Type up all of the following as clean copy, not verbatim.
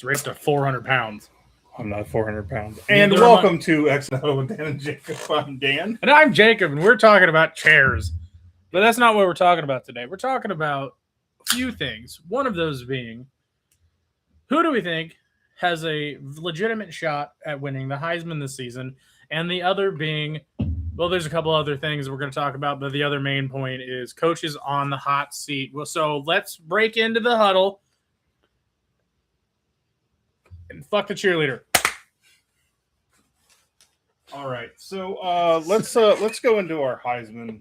It's raised to 400 pounds. I'm not 400 pounds. And welcome to X&O with Dan and Jacob. I'm Dan. And I'm Jacob, and we're talking about chairs. But that's not what we're talking about today. We're talking about a few things. One of those being, who do we think has a legitimate shot at winning the Heisman this season? And the other being, well, there's a couple other things we're going to talk about, but the other main point is coaches on the hot seat. Well, so let's break into the huddle and fuck the cheerleader. All right, so let's go into our Heisman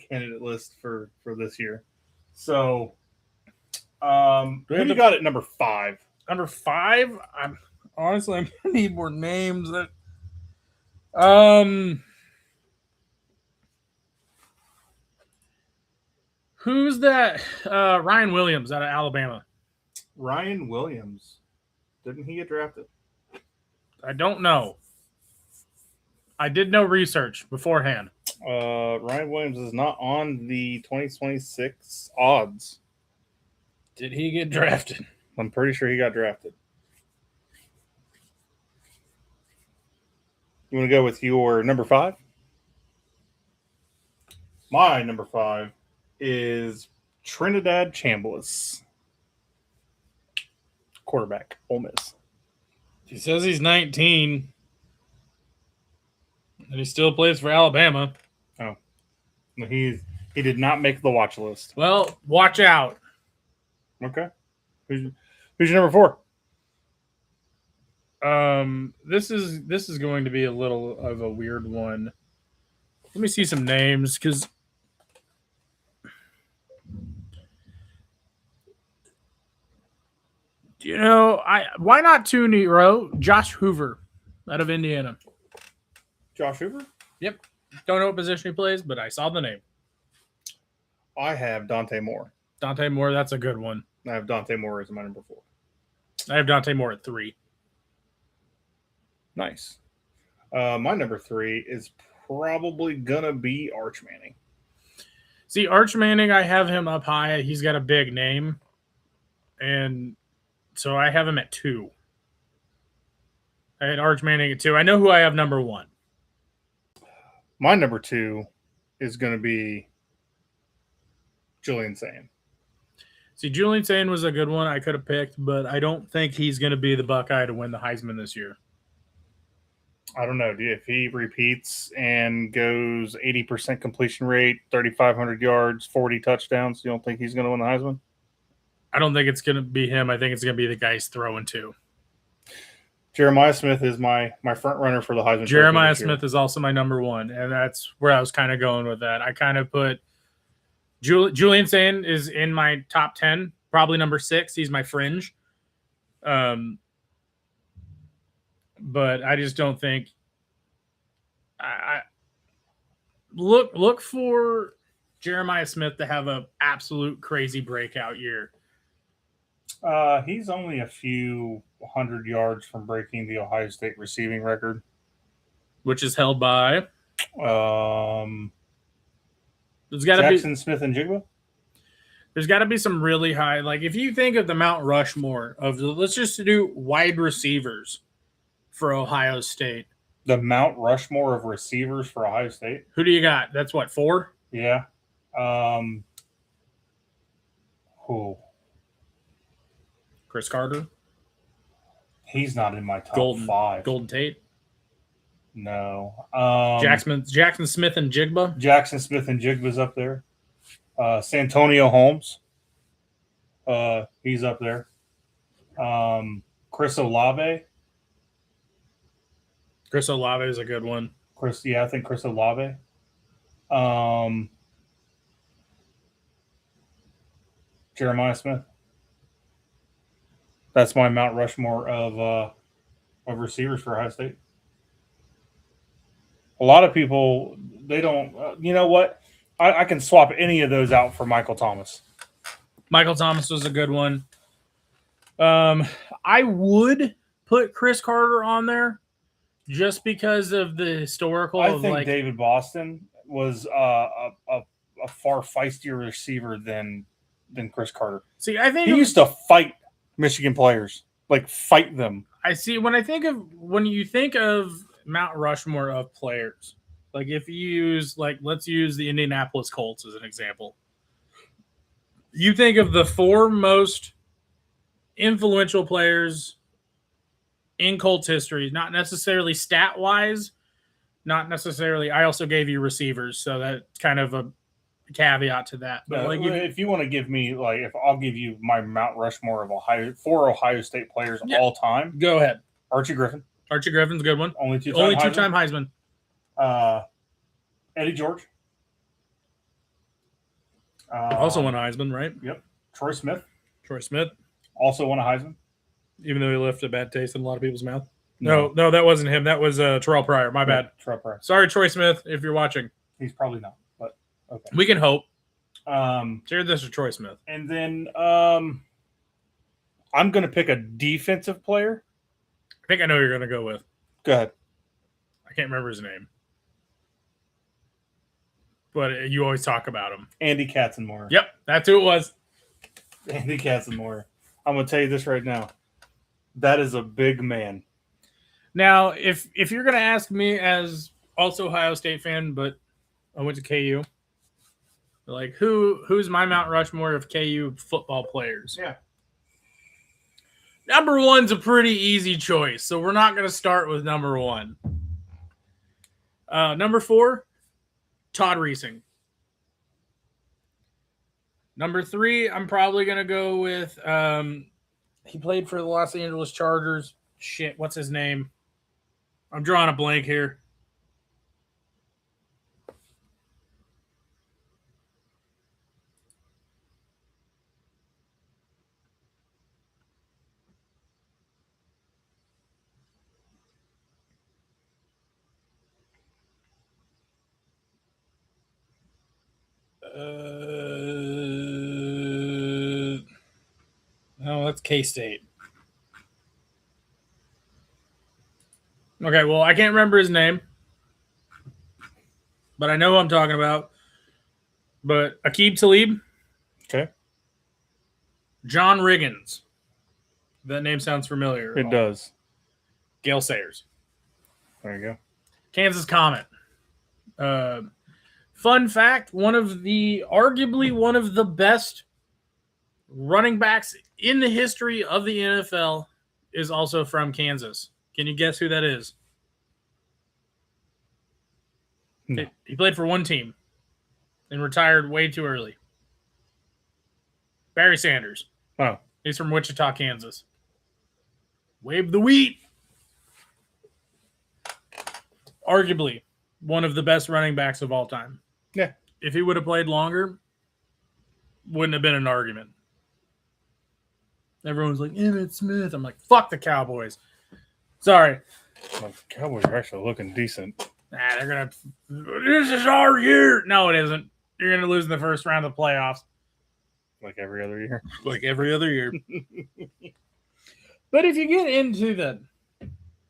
candidate list for this year. So, who do you got at number 5? Number 5, I'm gonna need more names. Who's that? Ryan Williams out of Alabama. Ryan Williams, didn't he get drafted? I don't know. I did no research beforehand. Ryan Williams is not on the 2026 odds. Did he get drafted? I'm pretty sure he got drafted. You want to go with your number 5? My number 5 is Trinidad Chambliss, quarterback, Ole Miss. He says he's 19, and he still plays for Alabama. Oh, he did not make the watch list. Well, watch out. Okay, who's your number 4? This is going to be a little of a weird one. Let me see some names, because why not 2 in a row? Josh Hoover out of Indiana. Josh Hoover? Yep. Don't know what position he plays, but I saw the name. I have Dante Moore. Dante Moore, that's a good one. I have Dante Moore as my number 4. I have Dante Moore at 3. Nice. My number 3 is probably gonna be Arch Manning. See, Arch Manning, I have him up high. He's got a big name, and so I have him at 2. I had Arch Manning at 2. I know who I have number 1. My number 2 is going to be Julian Sayin. See, Julian Sayin was a good one I could have picked, but I don't think he's going to be the Buckeye to win the Heisman this year. I don't know. If he repeats and goes 80% completion rate, 3,500 yards, 40 touchdowns, you don't think he's going to win the Heisman? I don't think it's going to be him. I think it's going to be the guy he's throwing to. Jeremiah Smith is my front runner for the Heisman. Jeremiah Smith is also my number 1, and that's where I was kind of going with that. I kind of put Julian Sayin is in my top 10, probably number 6. He's my fringe. But I just don't think I look for Jeremiah Smith to have an absolute crazy breakout year. He's only a few 100 yards from breaking the Ohio State receiving record, which is held by there's got to be Jackson Smith and Jigba. There's got to be some really high, like if you think of the Mount Rushmore of let's just do wide receivers for Ohio State. The Mount Rushmore of receivers for Ohio State. Who do you got? That's what, 4? Yeah. Who? Chris Carter. He's not in my top 5. Golden Tate. No. Jackson Smith and Jigba. Jackson Smith and Jigba's up there. Santonio Holmes. He's up there. Chris Olave. Chris Olave is a good one. I think Chris Olave. Jeremiah Smith. That's my Mount Rushmore of receivers for Ohio State. A lot of people, they don't. You know what? I can swap any of those out for Michael Thomas. Michael Thomas was a good one. I would put Chris Carter on there just because of the historical. I think David Boston was a far feistier receiver than Chris Carter. See, I think he used to fight Michigan players. like fight them. I see when you think of Mount Rushmore of players, like if you use let's use the Indianapolis Colts as an example. You think of the 4 most influential players in Colts history, not necessarily stat wise, not necessarily. I also gave you receivers, so that's kind of a caveat to that. But if you want to give me if I'll give you my Mount Rushmore of 4 Ohio State players all time. Go ahead. Archie Griffin. Archie Griffin's a good one. Only two-time Heisman. Eddie George. Also won a Heisman, right? Yep. Troy Smith. Also won a Heisman. Even though he left a bad taste in a lot of people's mouth. No, that wasn't him. That was Terrell Pryor. My bad. Terrell Pryor. Sorry, Troy Smith, if you're watching. He's probably not, but okay. We can hope. Share this with Troy Smith. And then I'm going to pick a defensive player. I think I know who you're going to go with. Go ahead. I can't remember his name. But you always talk about him. Andy Katzenmoyer. Yep, that's who it was. Andy Katzenmoyer. I'm going to tell you this right now. That is a big man. Now, if you're going to ask me as also Ohio State fan, but I went to KU, like who's my Mount Rushmore of KU football players? Yeah. Number 1's a pretty easy choice, so we're not going to start with number 1. Number 4, Todd Reesing. Number 3, I'm probably going to go with he played for the Los Angeles Chargers. Shit, what's his name? I'm drawing a blank here. No, that's K-State. Okay, well, I can't remember his name, but I know who I'm talking about. But Aqib Talib. Okay. John Riggins. That name sounds familiar. It does. Gale Sayers. There you go. Kansas Comet. Fun fact, arguably one of the best running backs in the history of the NFL is also from Kansas. Can you guess who that is? No. He played for one team and retired way too early. Barry Sanders. Oh. He's from Wichita, Kansas. Wave the wheat. Arguably one of the best running backs of all time. Yeah. If he would have played longer, wouldn't have been an argument. Everyone's like, Emmitt Smith. I'm like, fuck the Cowboys. Sorry. The Cowboys are actually looking decent. They're going to – this is our year. No, it isn't. You're going to lose in the first round of the playoffs. Like every other year. Like every other year. But if you get into the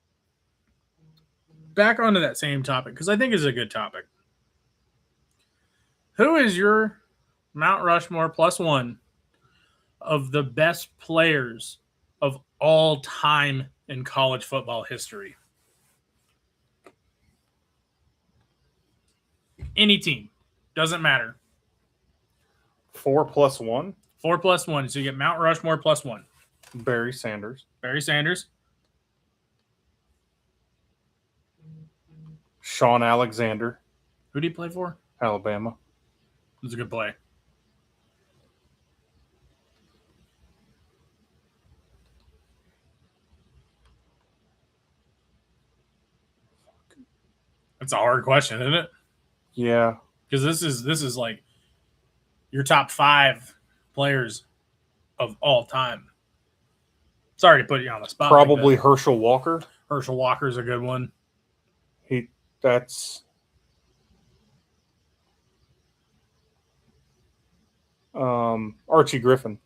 – back onto that same topic, because I think it's a good topic. Who is your Mount Rushmore +1 of the best players of all time in college football history? Any team. Doesn't matter. 4 + 1? 4 + 1. So you get Mount Rushmore +1. Barry Sanders. Sean Alexander. Who did he play for? Alabama. It was a good play. That's a hard question, isn't it? Yeah. Because this is like your top 5 players of all time. Sorry to put you on the spot. Probably like Herschel Walker. Herschel Walker's a good one. That's Archie Griffin.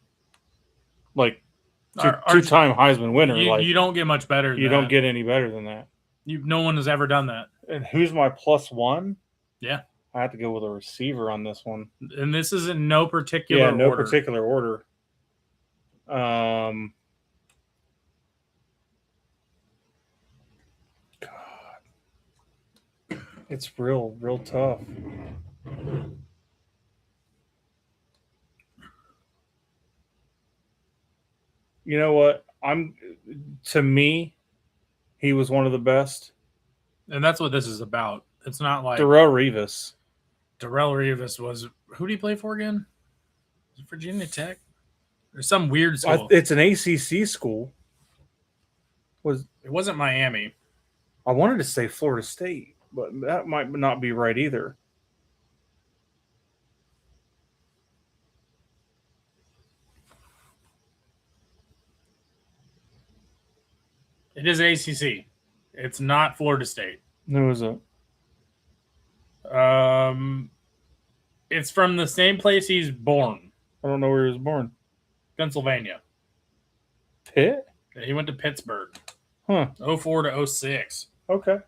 Like two-time Heisman winner. You don't get much better than that. Don't get any better than that. No one has ever done that. And who's my +1? Yeah. I have to go with a receiver on this one. And this is in no particular order. No particular order. It's real tough. You know what? To me, he was one of the best. And that's what this is about. It's not like Darrelle Revis. Darrelle Revis was. Who did he play for again? Was it Virginia Tech? Or some weird school. It's an ACC school. It wasn't Miami. I wanted to say Florida State, but that might not be right either. It is ACC. It's not Florida State. Who is it? It's from the same place he's born, I don't know where he was born. Pennsylvania. Pitt? He went to Pittsburgh. Huh. 04 to 06. Okay.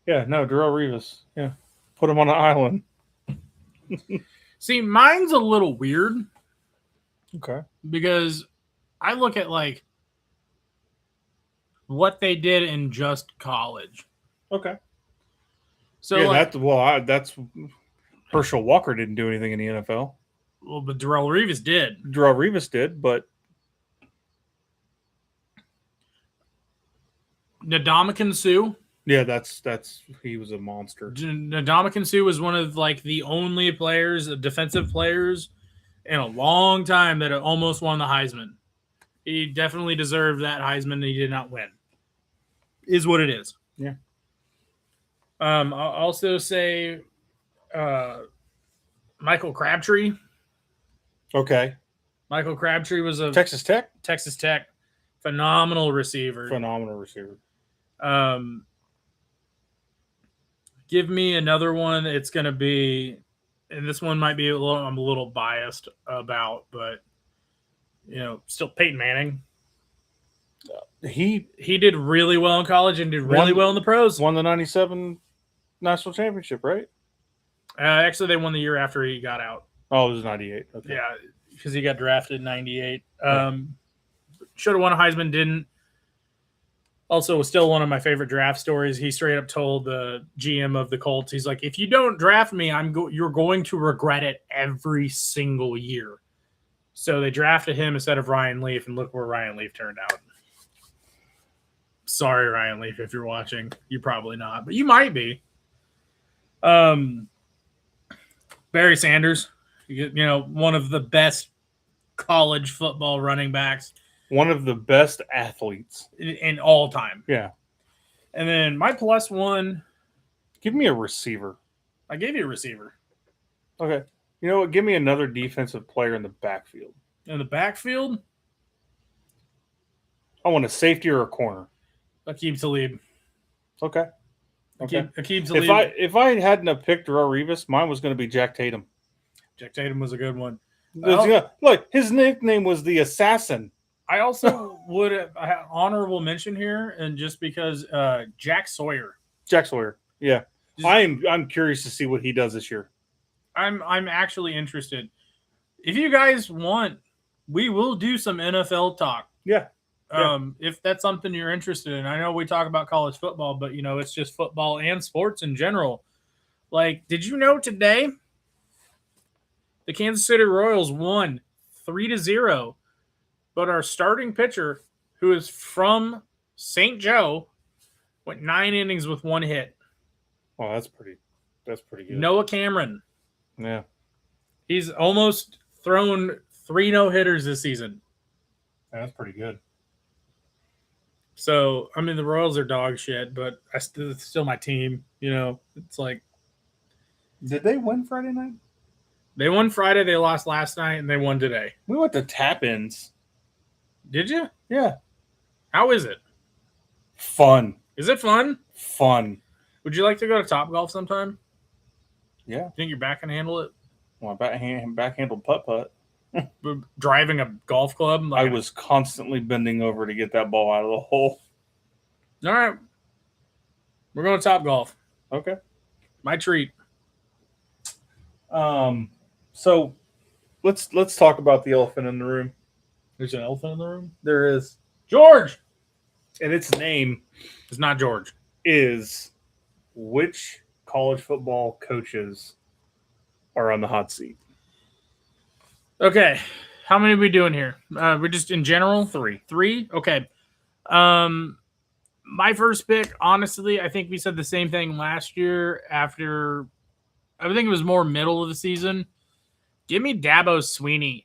Yeah, no, Darrelle Revis. Yeah. Put him on an island. See, mine's a little weird. Okay. Because I look at like what they did in just college. Okay. So yeah, like, that's Herschel Walker didn't do anything in the NFL. Well, but Darrelle Revis did. Darrelle Revis did, but Ndamukong Suh. Yeah, that's he was a monster. Ndamukong Suh was one of like the only players, defensive players, in a long time that almost won the Heisman. He definitely deserved that Heisman, and he did not win. Is what it is. Yeah. I'll also say Michael Crabtree. Okay. Michael Crabtree was a Texas Tech phenomenal receiver. Give me another one. It's going to be, and this one might be I'm a little biased about, but still Peyton Manning. He did really well in college and did really well in the pros. Won the 97 national championship, right? Actually, they won the year after he got out. Oh, it was 98. Okay. Yeah, because he got drafted in 98. Should have won a Heisman, didn't. Also, was still one of my favorite draft stories. He straight up told the GM of the Colts, he's like, if you don't draft me, you're going to regret it every single year. So they drafted him instead of Ryan Leaf, and look where Ryan Leaf turned out. Sorry, Ryan Leaf, if you're watching. You're probably not, but you might be. Barry Sanders, one of the best college football running backs. One of the best athletes in all time. Yeah. And then my plus one. Give me a receiver. I gave you a receiver. Okay. You know what? Give me another defensive player in the backfield. In the backfield? I want a safety or a corner. Aqib Talib. Okay. Aqib Talib. If I hadn't have picked Darrelle Revis, mine was going to be Jack Tatum. Jack Tatum was a good one. Look, his nickname was the Assassin. I also would have honorable mention here, and just because Jack Sawyer. Yeah. I'm curious to see what he does this year. I'm actually interested. If you guys want, we will do some NFL talk. Yeah. If that's something you're interested in. I know we talk about college football, but it's just football and sports in general. Like, did you know today the Kansas City Royals won 3-0? But our starting pitcher, who is from St. Joe, went 9 innings with 1 hit. Oh, that's pretty good. Noah Cameron. Yeah. He's almost thrown 3 no-hitters this season. That's pretty good. So, I mean, the Royals are dog shit, but it's still my team. It's like. Did they win Friday night? They won Friday. They lost last night, and they won today. We went to tap-ins. Did you? Yeah. How is it? Fun. Is it fun? Fun. Would you like to go to Topgolf sometime? Yeah. Think your back can handle it? Well, backhandled putt-putt. Driving a golf club? I was constantly bending over to get that ball out of the hole. All right. We're going to Topgolf. Okay. My treat. So let's talk about the elephant in the room. There's an elephant in the room? There is. George! And its name is not George. Is which college football coaches are on the hot seat? Okay. How many are we doing here? We're just in general? 3. 3? Okay. My first pick, honestly, I think we said the same thing last year after, I think it was more middle of the season. Give me Dabo Swinney.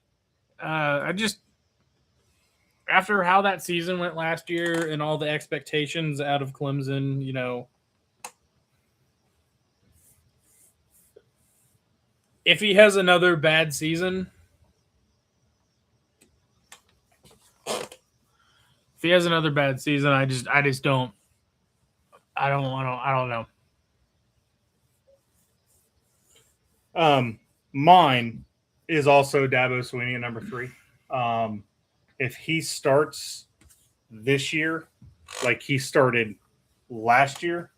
After how that season went last year and all the expectations out of Clemson, if he has another bad season, I just don't know. Mine is also Dabo Swinney at number 3. If he starts this year like he started last year,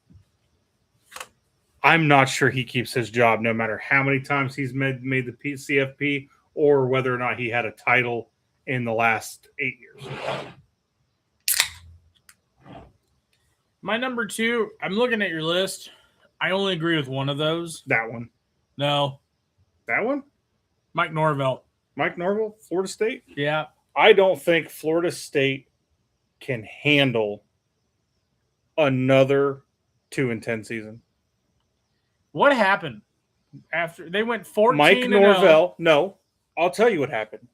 I'm not sure he keeps his job no matter how many times he's made the CFP or whether or not he had a title in the last 8 years. My number 2, I'm looking at your list. I only agree with one of those. That one. No. That one? Mike Norvell. Mike Norvell, Florida State? Yeah. I don't think Florida State can handle another 2-10 season. What happened after they went 14? Mike Norvell. No, I'll tell you what happened.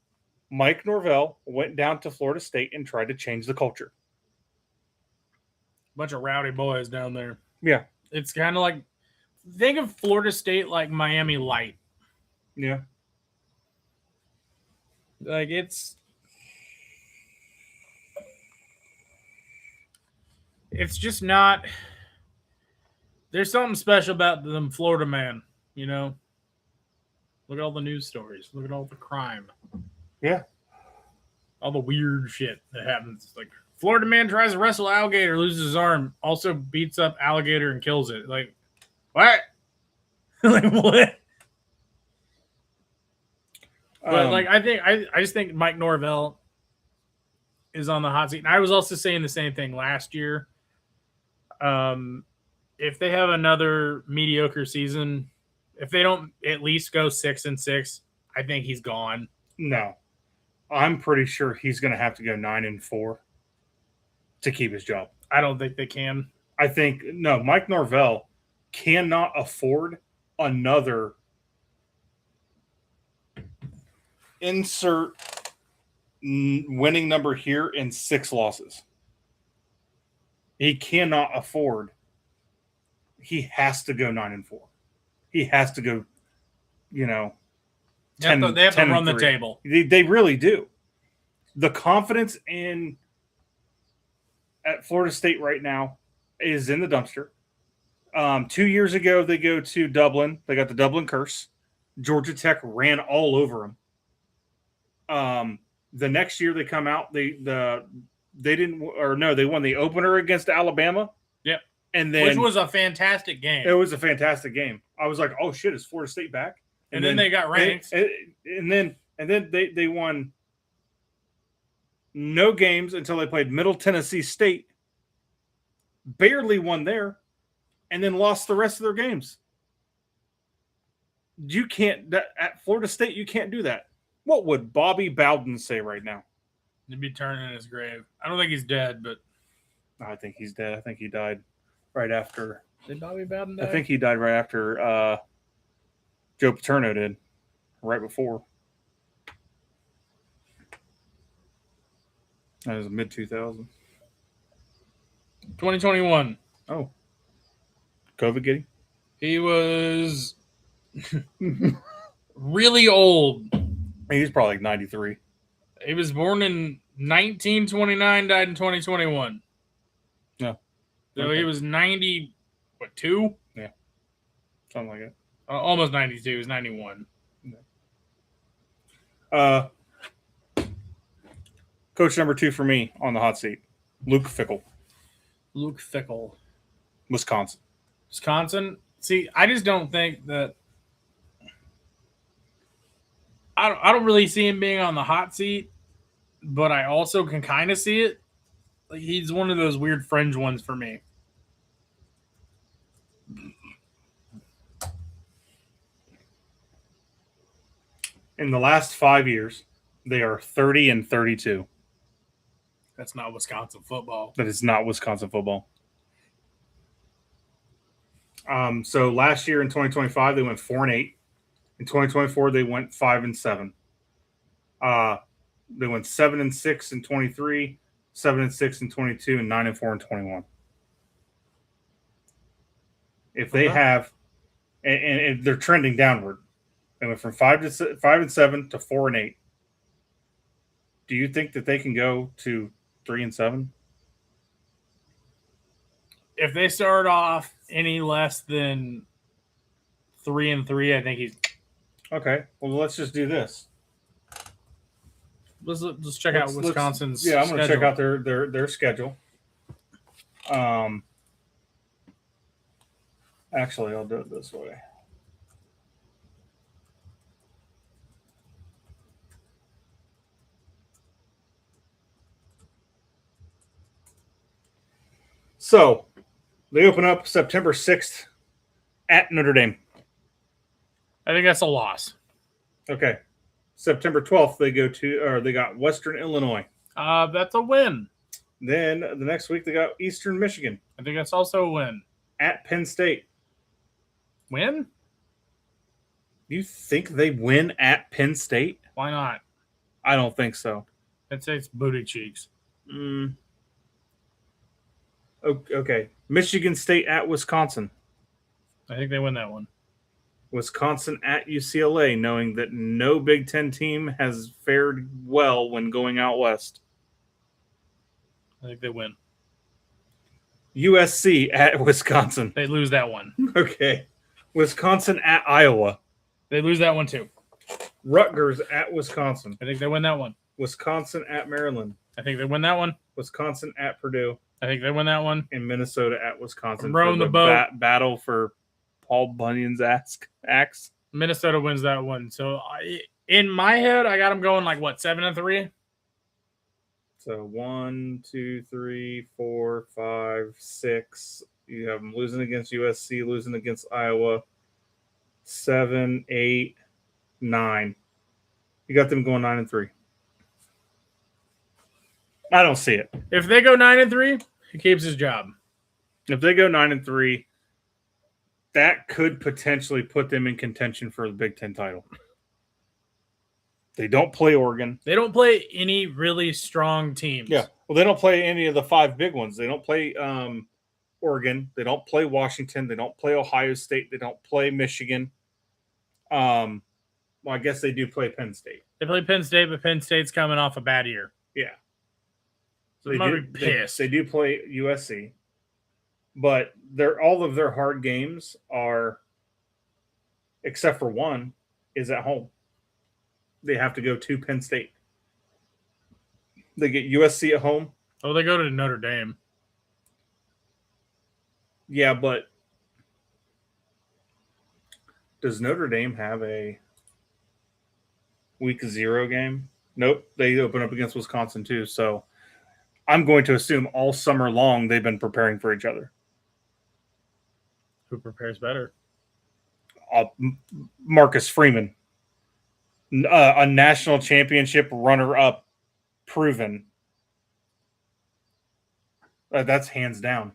Mike Norvell went down to Florida State and tried to change the culture. Bunch of rowdy boys down there. Yeah. It's kind of like, think of Florida State like Miami Light. Yeah. Like it's just not. There's something special about them Florida man, Look at all the news stories. Look at all the crime. Yeah. All the weird shit that happens. Like, Florida man tries to wrestle alligator, loses his arm, also beats up alligator and kills it. Like, what? Like, what? But I just think Mike Norvell is on the hot seat. And I was also saying the same thing last year. If they have another mediocre season, if they don't at least go 6-6, I think he's gone. No, I'm pretty sure he's going to have to go 9-4 to keep his job. I don't think they can. I think Mike Norvell cannot afford another insert winning number here in 6 losses. He cannot afford. He has to go 9-4. He has to go, 10. They have to run the table. They really do. The confidence at Florida State right now is in the dumpster. 2 years ago, they go to Dublin. They got the Dublin curse. Georgia Tech ran all over them. The next year they come out, they won the opener against Alabama. Yep. And then, which was a fantastic game. It was a fantastic game. I was like, oh shit, is Florida State back? And then they got ranked. And then they won no games until they played Middle Tennessee State. Barely won there, and then lost the rest of their games. You can't at Florida State. You can't do that. What would Bobby Bowden say right now? He'd be turning in his grave. I don't think he's dead, but I think he's dead. I think he died right after. Did Bobby Bowden die? I think he died right after Joe Paterno did, right before. That was mid-2000s. 2021. Oh. COVID getting? He was really old. He's probably like 93. He was born in 1929, died in 2021. Yeah. So okay. He was 92? Yeah. Something like that. Almost 92. He was 91. Yeah. Coach number 2 for me on the hot seat, Luke Fickell. Luke Fickell. Wisconsin. See, I just don't think that. I don't really see him being on the hot seat, but I also can kind of see it. Like, he's one of those weird fringe ones for me. In the last 5 years, they are 30-32. That's not Wisconsin football. That is not Wisconsin football. So last year in 2025, they went 4-8. In 2024, they went 5-7. They went 7-6 in 23, 7-6 in 22, and 9-4 in 21. If they have, and they're trending downward, they went from 5-7 to 4-8. Do you think that they can go to 3-7? If they start off any less than 3-3, I think he's Okay. Well, let's just do this. Let's check out Wisconsin's. I'm going to check out their schedule. Actually, I'll do it this way. So, they open up September 6th at Notre Dame. I think that's a loss. Okay. September 12th, they got Western Illinois. That's a win. Then the next week, they got Eastern Michigan. I think that's also a win. At Penn State. Win? You think they win at Penn State? Why not? I don't think so. I'd say it's booty cheeks. Okay. Michigan State at Wisconsin. I think they win that one. Wisconsin at UCLA, knowing that no Big Ten team has fared well when going out west. I think they win. USC at Wisconsin. They lose that one. Okay. Wisconsin at Iowa. They lose that one too. Rutgers at Wisconsin. I think they win that one. Wisconsin at Maryland. I think they win that one. Wisconsin at Purdue. I think they win that one. And Minnesota at Wisconsin. I'm rowing the boat. Battle for Paul Bunyan's axe. Minnesota wins that one. So in my head, I got them going like what, 7-3? So 1, 2, 3, 4, 5, 6. You have them losing against USC, losing against Iowa. 7, 8, 9. You got them going 9-3. I don't see it. If they go 9-3, he keeps his job. If they go 9-3, that could potentially put them in contention for the Big Ten title. They don't play Oregon. They don't play any really strong teams. Yeah. Well, they don't play any of the 5 big ones. They don't play Oregon. They don't play Washington. They don't play Ohio State. They don't play Michigan. Well, I guess they do play Penn State. They play Penn State, but Penn State's coming off a bad year. Yeah. So they might be pissed. They do play USC. But all of their hard games are, except for one, is at home. They have to go to Penn State. They get USC at home. Oh, they go to Notre Dame. Yeah, but does Notre Dame have a week 0 game? Nope. They open up against Wisconsin too. So I'm going to assume all summer long they've been preparing for each other. Who prepares better? Marcus Freeman, a national championship runner-up, proven. That's hands down.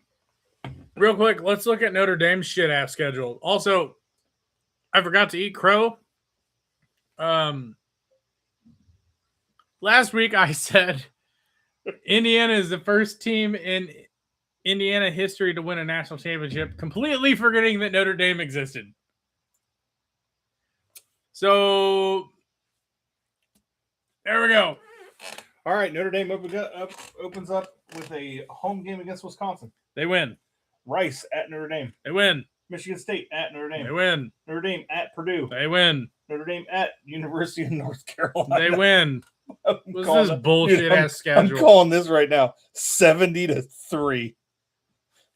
Real quick, let's look at Notre Dame's shit-ass schedule. Also, I forgot to eat crow. Last week I said Indiana is the first team in Indiana history to win a national championship, completely forgetting that Notre Dame existed. So there we go. All right, Notre Dame opens up with a home game against Wisconsin. They win. Rice at Notre Dame. They win. Michigan State at Notre Dame. They win. Notre Dame at Purdue. They win. Notre Dame at University of North Carolina. They win. What's this bullshit ass schedule? I'm calling this right now 70-3.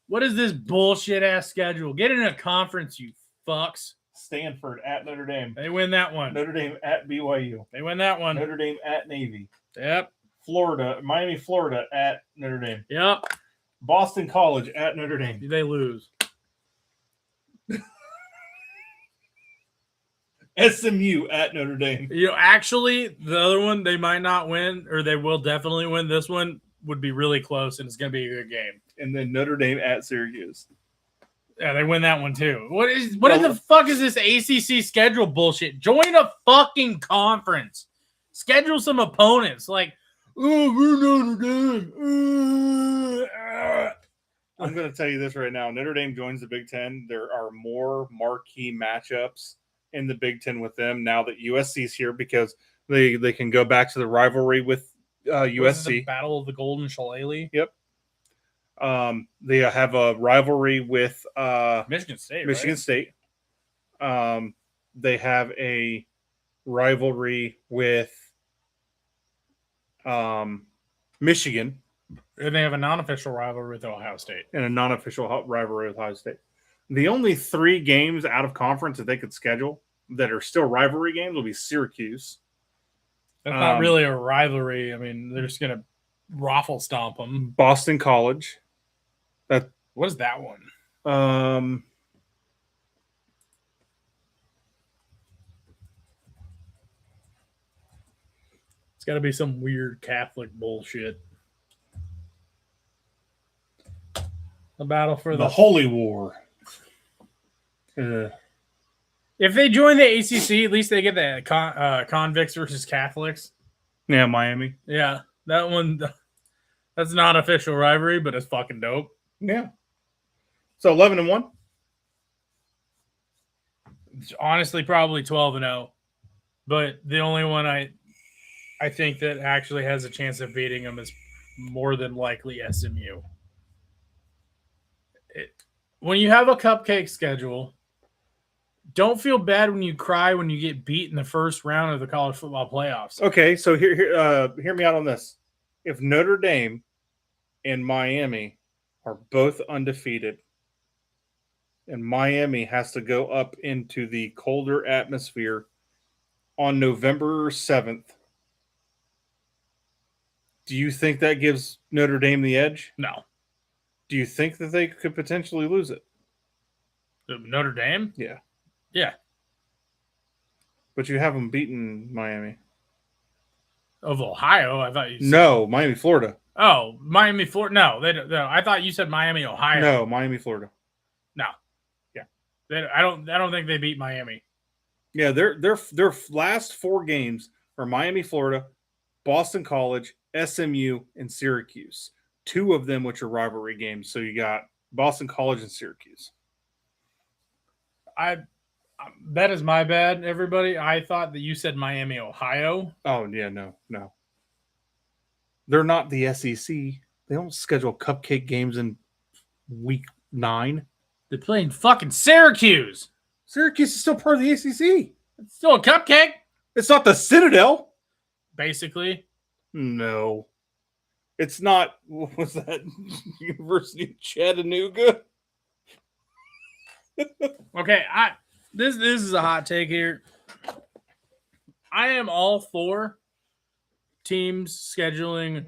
What is this bullshit ass schedule? Get in a conference, you fucks. Stanford at Notre Dame. They win that one. Notre Dame at BYU. They win that one. Notre Dame at Navy. Yep. Miami, Florida at Notre Dame. Yep. Boston College at Notre Dame. They lose. SMU at Notre Dame. Actually, the other one they might not win, or they will definitely win. This one would be really close, and it's going to be a good game. And then Notre Dame at Syracuse. Yeah, they win that one too. What the fuck is this ACC schedule bullshit? Join a fucking conference. Schedule some opponents. Like, oh, we're Notre Dame. I'm going to tell you this right now. Notre Dame joins the Big Ten. There are more marquee matchups in the Big Ten with them now that USC's here because they can go back to the rivalry with USC. The Battle of the Golden Shillelagh. Yep. They have a rivalry with Michigan State. Michigan State. They have a rivalry with Michigan. And they have a non-official rivalry with Ohio State. And a non-official rivalry with Ohio State. The only 3 games out of conference that they could schedule that are still rivalry games will be Syracuse. That's not really a rivalry. I mean, they're just going to raffle stomp them. Boston College. What is that one? It's got to be some weird Catholic bullshit. The battle for the Holy War. If they join the ACC, at least they get the convicts versus Catholics. Yeah, Miami. Yeah, that one. That's not official rivalry, but it's fucking dope. Yeah. So 11-1. Honestly, probably 12-0. But the only one I think that actually has a chance of beating them is more than likely SMU. When you have a cupcake schedule, don't feel bad when you cry when you get beat in the first round of the college football playoffs. Okay, so hear me out on this. If Notre Dame and Miami are both undefeated, and Miami has to go up into the colder atmosphere on November 7th, do you think that gives Notre Dame the edge? No. Do you think that they could potentially lose it? Notre Dame? Yeah. Yeah. But you haven't beaten Miami. Of Ohio, I thought you said. No, Miami, Florida. Oh, Miami, Florida. No, they don't. No, I thought you said Miami, Ohio. No, Miami, Florida. No. Yeah. I don't think they beat Miami. Yeah, their last 4 games are Miami, Florida, Boston College, SMU, and Syracuse. 2 of them which are rivalry games. So you got Boston College and Syracuse. That is my bad, everybody. I thought that you said Miami, Ohio. Oh, yeah, no. They're not the SEC. They don't schedule cupcake games in week 9. They're playing fucking Syracuse. Syracuse is still part of the ACC. It's still a cupcake. It's not the Citadel. Basically. No. It's not, what was that? University of Chattanooga? Okay, this is a hot take here. I am all for teams scheduling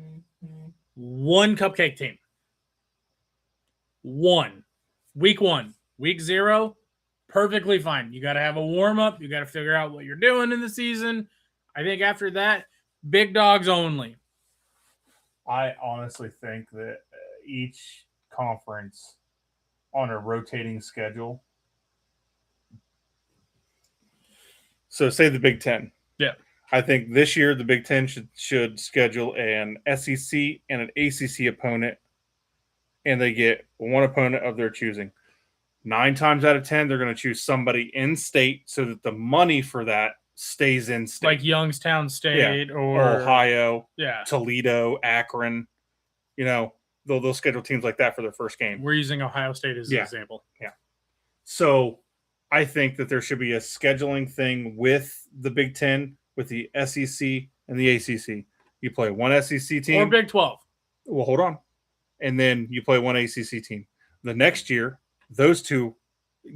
one cupcake team. Week 1. Week 0, perfectly fine. You got to have a warm-up. You got to figure out what you're doing in the season. I think after that, big dogs only. I honestly think that each conference on a rotating schedule. So say the Big Ten. Yeah. I think this year the Big Ten should schedule an SEC and an ACC opponent, and they get one opponent of their choosing. 9 times out of 10, they're going to choose somebody in state so that the money for that stays in state. Like Youngstown State or Ohio, yeah, Toledo, Akron. They'll schedule teams like that for their first game. We're using Ohio State as an example. Yeah. So I think that there should be a scheduling thing with the Big Ten, with the SEC and the ACC. You play one SEC team. Or Big 12. Well, hold on. And then you play one ACC team. The next year, those 2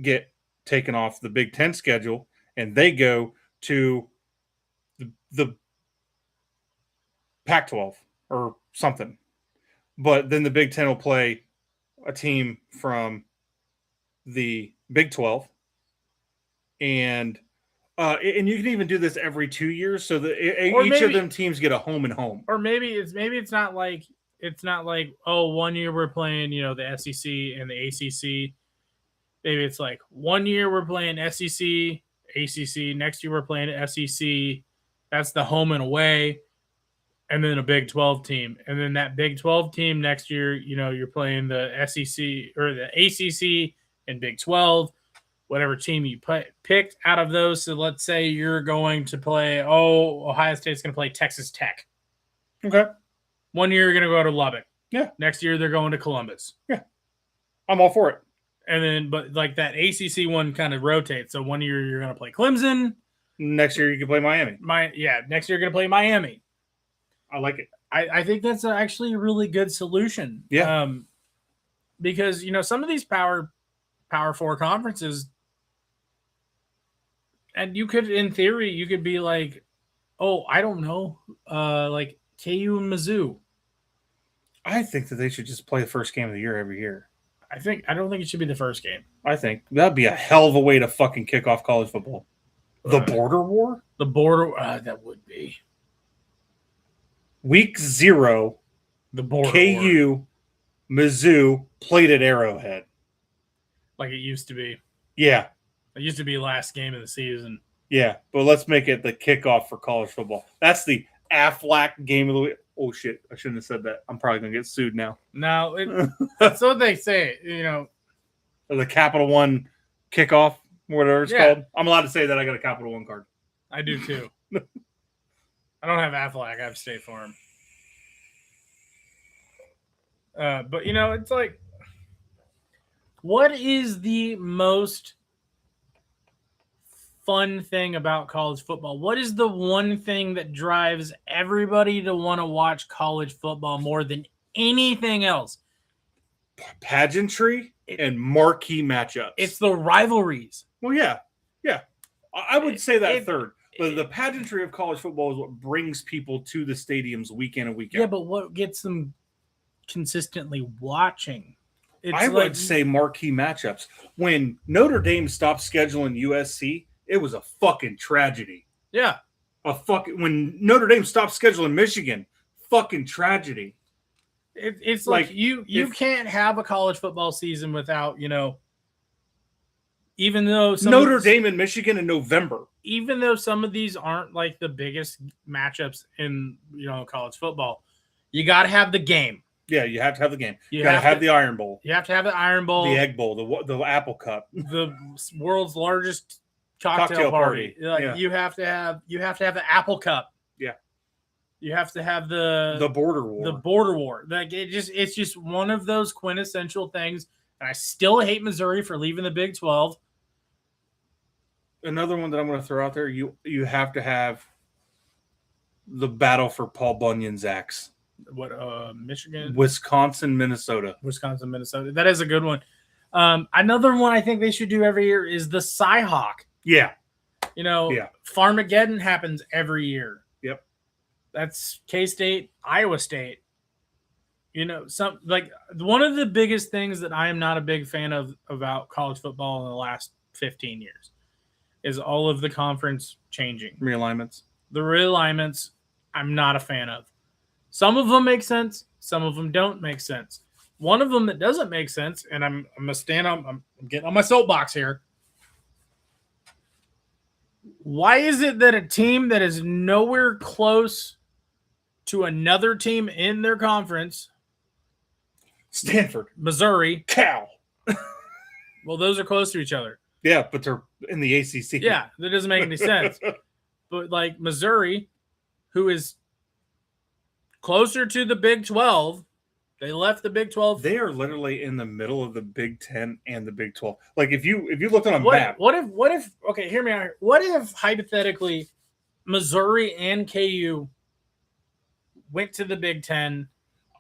get taken off the Big Ten schedule, and they go to the Pac-12 or something. But then the Big Ten will play a team from the Big 12, and And you can even do this every 2 years, so that Or each of maybe- them teams get a home and home. Or maybe it's not like oh, 1 year we're playing the SEC and the ACC. Maybe it's like 1 year we're playing SEC, ACC. Next year we're playing SEC. That's the home and away, and then a Big 12 team, and then that Big 12 team next year. You're playing the SEC or the ACC and Big 12. Whatever team you picked out of those. So let's say you're going to play. Ohio State's going to play Texas Tech. Okay. 1 year you're going to go to Lubbock. Yeah. Next year they're going to Columbus. Yeah. I'm all for it. And then, but like that ACC one kind of rotates. So 1 year you're going to play Clemson. Next year you can play Miami. Next year you're going to play Miami. I like it. I think that's actually a really good solution. Yeah. Because some of these Power 4 conferences, and in theory, you could be like, I don't know, like KU and Mizzou. I think that they should just play the first game of the year every year. I don't think it should be the first game. I think that'd be a hell of a way to fucking kick off college football. The border war? The border, that would be. Week 0, The border KU, war. Mizzou played at Arrowhead. Like it used to be. Yeah. It used to be last game of the season. Yeah, but let's make it the kickoff for college football. That's the Aflac game of the week. Oh, shit. I shouldn't have said that. I'm probably going to get sued now. No, that's what they say, Or the Capital One kickoff, whatever it's called. I'm allowed to say that I got a Capital One card. I do too. I don't have Aflac. I have State Farm. But, it's like, what is the most fun thing about college football? What is the one thing that drives everybody to want to watch college football more than anything else? Pageantry and marquee matchups. It's the rivalries. Well, yeah. Yeah. I would say that third. But the pageantry of college football is what brings people to the stadiums week in and week out. Yeah, but what gets them consistently watching? I would say marquee matchups. When Notre Dame stopped scheduling USC, it was a fucking tragedy. Yeah. When Notre Dame stopped scheduling Michigan, fucking tragedy. It's like you can't have a college football season without, even though Notre Dame and Michigan in November. Even though some of these aren't like the biggest matchups in, college football, you got to have the game. Yeah, you have to have the game. You got to have the Iron Bowl. You have to have the Iron Bowl. The Egg Bowl, the Apple Cup. The world's largest cocktail party. Yeah. You have to have the Apple Cup. Yeah. You have to have the border war. The border war. Like it's just one of those quintessential things. And I still hate Missouri for leaving the Big 12. Another one that I'm going to throw out there, you have to have the battle for Paul Bunyan's axe. What Michigan, Wisconsin, Minnesota. That is a good one. Another one I think they should do every year is the Cyhawk. Yeah. Farmageddon happens every year. Yep. That's K-State, Iowa State. One of the biggest things that I am not a big fan of about college football in the last 15 years is all of the conference changing. Realignments. The realignments, I'm not a fan of. Some of them make sense. Some of them don't make sense. One of them that doesn't make sense, and I'm going to stand on, I'm getting on my soapbox here. Why is it that a team that is nowhere close to another team in their conference, Stanford, Missouri, Cal, well, those are close to each other. Yeah, but they're in the ACC. Yeah, that doesn't make any sense. But like Missouri, who is closer to the Big 12, they left the Big 12. They are literally in the middle of the Big 10 and the Big 12. Like if you looked on a map. What if okay, hear me out here. What if hypothetically Missouri and KU went to the Big 10?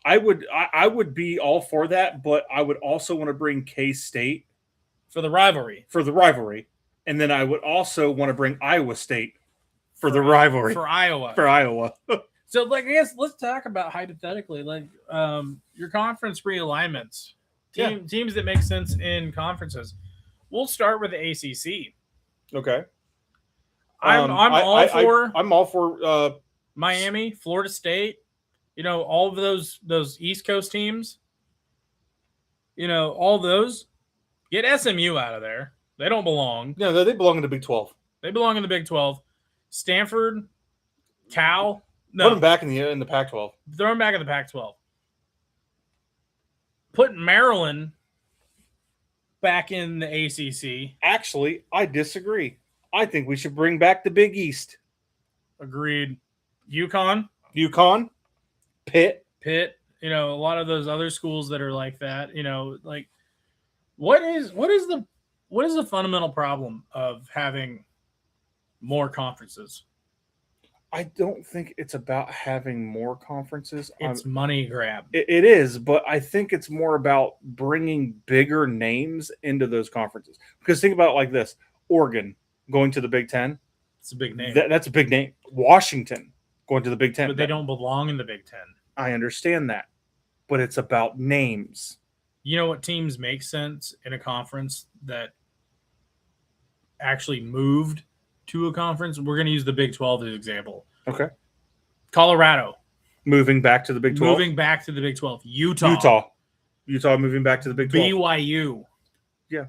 I would be all for that, but I would also want to bring K-State for the rivalry. And then I would also want to bring Iowa State for the rivalry. For Iowa. So, I guess let's talk about hypothetically, your conference realignments, teams that make sense in conferences. We'll start with the ACC. Okay. I'm all for I'm all for Miami, Florida State. All of those East Coast teams. All those. Get SMU out of there. They don't belong. No, they belong in the Big 12. They belong in the Big 12. Stanford, Cal. No, put them back in the Pac-12. Throw them back in the Pac-12. Put Maryland back in the ACC. Actually, I disagree. I think we should bring back the Big East. Agreed. UConn, Pitt. A lot of those other schools that are like that. Like what is the fundamental problem of having more conferences? I don't think it's about having more conferences. It's money grab. It is, but I think it's more about bringing bigger names into those conferences. Because think about it like this: Oregon going to the Big Ten. It's a big name. That's a big name. Washington going to the Big Ten. But they don't belong in the Big Ten. I understand that. But it's about names. You know what teams make sense in a conference that actually moved to a conference? We're going to use the Big 12 as an example. Okay. Colorado. Moving back to the Big 12. Moving back to the Big 12. Utah moving back to the Big 12. BYU. Yeah.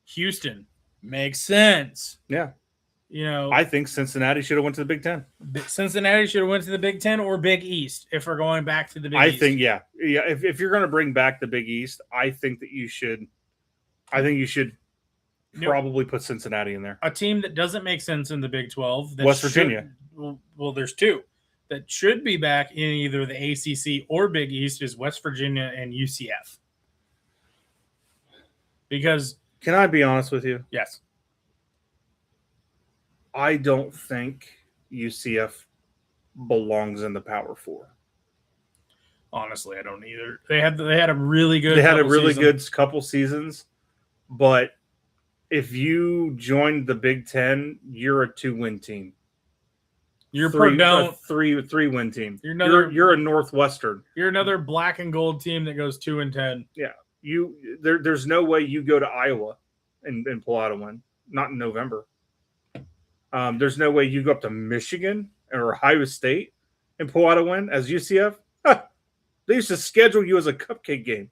Houston. Makes sense. Yeah. I think Cincinnati should have went to the Big Ten. Cincinnati should have went to the Big Ten or Big East if we're going back to the Big East. I think, yeah. If you're going to bring back the Big East, I think you should probably put Cincinnati in there. A team that doesn't make sense in the Big 12. West Virginia. Well, there's two that should be back in either the ACC or Big East is West Virginia and UCF. Because can I be honest with you? Yes. I don't think UCF belongs in the Power Four. Honestly, I don't either. They had a really good. Good couple seasons, but if you joined the Big Ten, you're a 2-win team. You're a three-win team. You're a Northwestern. You're another black and gold team that goes 2-10. Yeah, there's no way you go to Iowa and pull out a win. Not in November. There's no way you go up to Michigan or Ohio State and pull out a win as UCF. They used to schedule you as a cupcake game.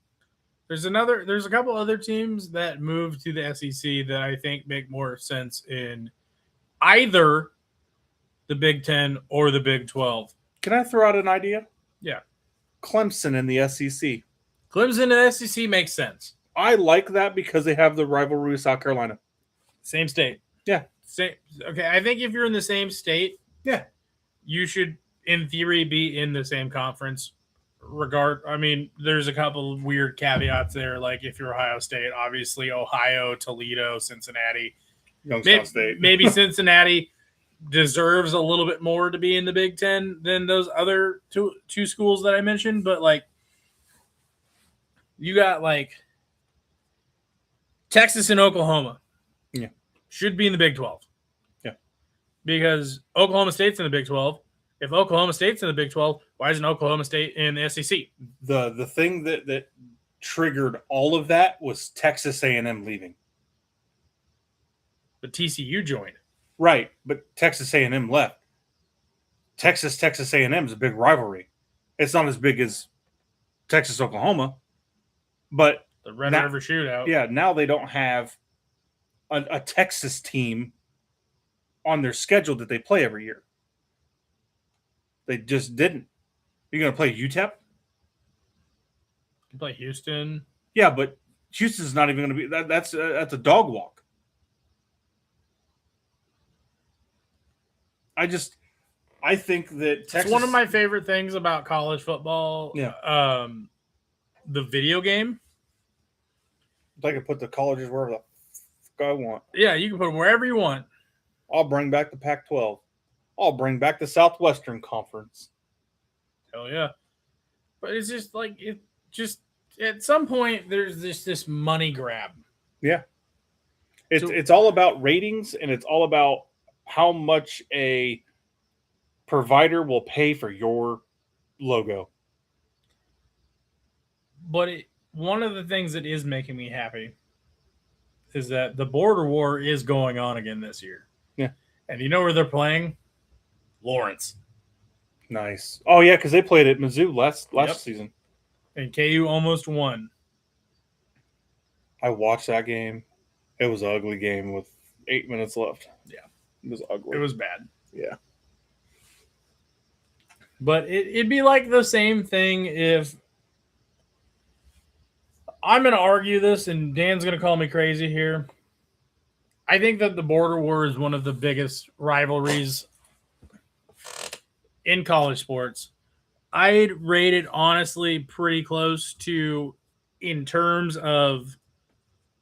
There's a couple other teams that moved to the SEC that I think make more sense in either the Big 10 or the Big 12. Can I throw out an idea? Yeah. Clemson in the SEC. Clemson in the SEC makes sense. I like that because they have the rivalry with South Carolina. Same state. Yeah. Same. Okay, I think if you're in the same state, yeah, you should, in theory, be in the same conference. There's a couple of weird caveats there. Like if you're Ohio State, obviously Ohio, Toledo, Cincinnati. Youngstown State. Maybe Cincinnati deserves a little bit more to be in the Big Ten than those other two schools that I mentioned. But like, you got like Texas and Oklahoma. Yeah. Should be in the Big 12. Yeah. Because Oklahoma State's in the Big 12. If Oklahoma State's in the Big 12, why isn't Oklahoma State in the SEC? The thing that triggered all of that was Texas A&M leaving. But TCU joined. Right, but Texas A&M left. Texas A&M is a big rivalry. It's not as big as Texas Oklahoma, but the Red River Shootout. Yeah, now they don't have a Texas team on their schedule that they play every year. They just didn't. You're going to play UTEP? You play Houston. Yeah, but Houston's not even going to be. That's a dog walk. I think that Texas. It's one of my favorite things about college football. Yeah. The video game. I can put the colleges wherever the fuck I want. Yeah, you can put them wherever you want. I'll bring back the Pac-12. I'll bring back the Southwestern Conference. Hell yeah. But it's just like, at some point, there's this money grab. Yeah. It's all about ratings, and it's all about how much a provider will pay for your logo. But one of the things that is making me happy is that the border war is going on again this year. Yeah. And you know where they're playing? Lawrence. Nice. Oh yeah, because they played at Mizzou last Yep. season. And KU almost won. I watched that game. It was an ugly game with 8 minutes left. Yeah. It was ugly. It was bad. Yeah. But it'd be like the same thing if I'm going to argue this, and Dan's going to call me crazy here. I think that the border war is one of the biggest rivalries in college sports. I'd rate it honestly pretty close to, in terms of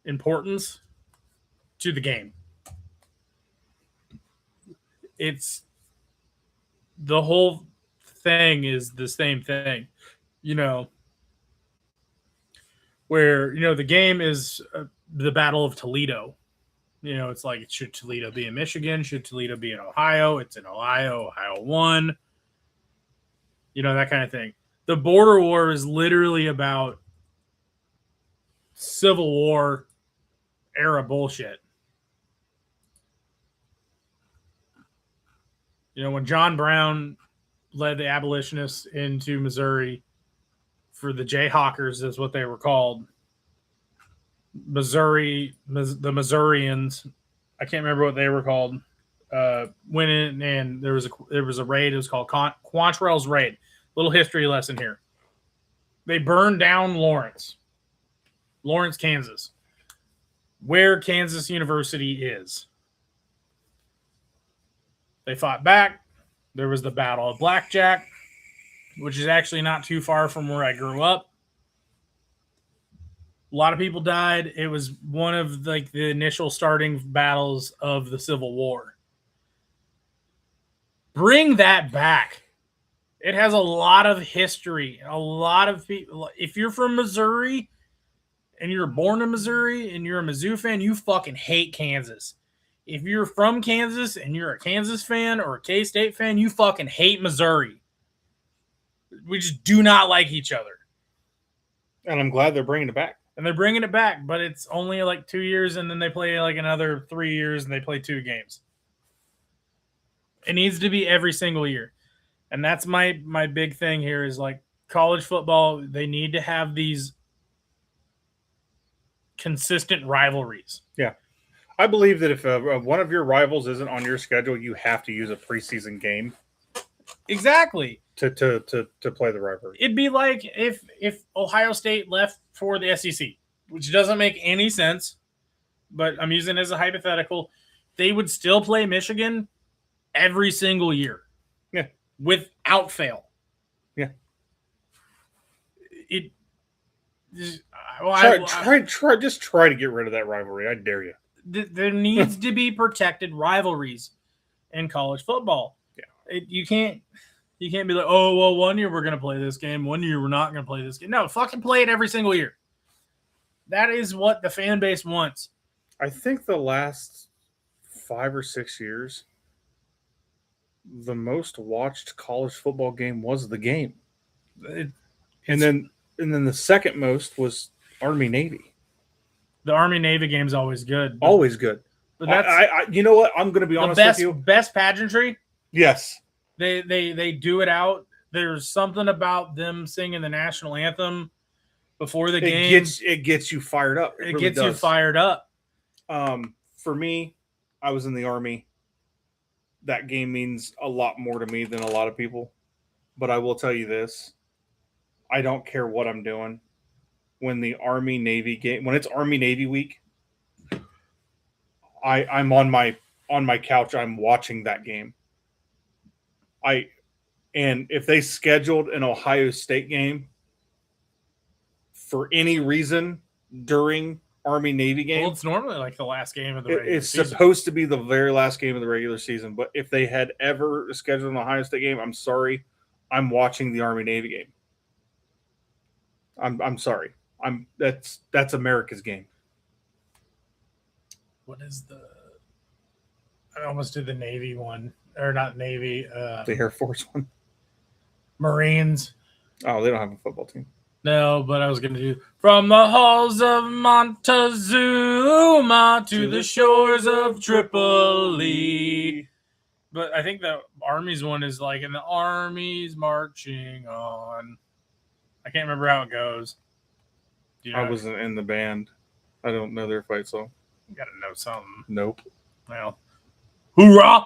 importance, to the game. It's the whole thing is the same thing, where, the game is the Battle of Toledo. It's like, should Toledo be in Michigan? Should Toledo be in Ohio? It's in Ohio. Ohio won. That kind of thing. The border war is literally about Civil War era bullshit. When John Brown led the abolitionists into Missouri for the Jayhawkers, is what they were called. The Missourians, I can't remember what they were called, went in and there was a raid. It was called Quantrell's Raid. Little history lesson here. They burned down Lawrence, Kansas, where Kansas University is. They fought back. There was the Battle of Blackjack, which is actually not too far from where I grew up. A lot of people died. It was one of the initial starting battles of the Civil War. Bring that back. It has a lot of history. A lot of people. If you're from Missouri and you're born in Missouri and you're a Mizzou fan, you fucking hate Kansas. If you're from Kansas and you're a Kansas fan or a K-State fan, you fucking hate Missouri. We just do not like each other. And I'm glad they're bringing it back. And they're bringing it back, but it's only like 2 years, and then they play like another 3 years, and they play 2 games. It needs to be every single year. And that's my big thing here is like college football, they need to have these consistent rivalries. Yeah. I believe that if one of your rivals isn't on your schedule, you have to use a preseason game. Exactly. To play the rivalry. It'd be like if Ohio State left for the SEC, which doesn't make any sense, but I'm using it as a hypothetical. They would still play Michigan every single year. Yeah. Without fail. Yeah. Try to get rid of that rivalry. I dare you. There needs to be protected rivalries in college football. Yeah. You can't be like, oh, well, 1 year we're going to play this game. 1 year we're not going to play this game. No, fucking play it every single year. That is what the fan base wants. I think the last 5 or 6 years, the most watched college football game was the game. And then the second most was Army-Navy. The Army-Navy game's always good. Always good. But that's you know what? I'm going to be honest with you. Best pageantry? Yes. They do it out. There's something about them singing the national anthem before the game. It gets you fired up. It really gets you fired up. For me, I was in the Army. That game means a lot more to me than a lot of people. But I will tell you this. I don't care what I'm doing. When the Army-Navy game, when it's Army-Navy week, I'm on my couch. I'm watching that game. And if they scheduled an Ohio State game for any reason during Army-Navy game, well, it's normally like the last game of the regular season. It's supposed to be the very last game of the regular season. But if they had ever scheduled an Ohio State game, I'm sorry, I'm watching the Army-Navy game. I'm sorry. That's America's game. What is I almost did the Navy one, or not Navy. The Air Force one. Marines. Oh, they don't have a football team. No, but I was going to do from the halls of Montezuma to the shores of Tripoli. But I think the Army's one is like, and the Army's marching on. I can't remember how it goes. You know, I wasn't in the band. I don't know their fight song. you gotta know something. Nope. Well, hoorah!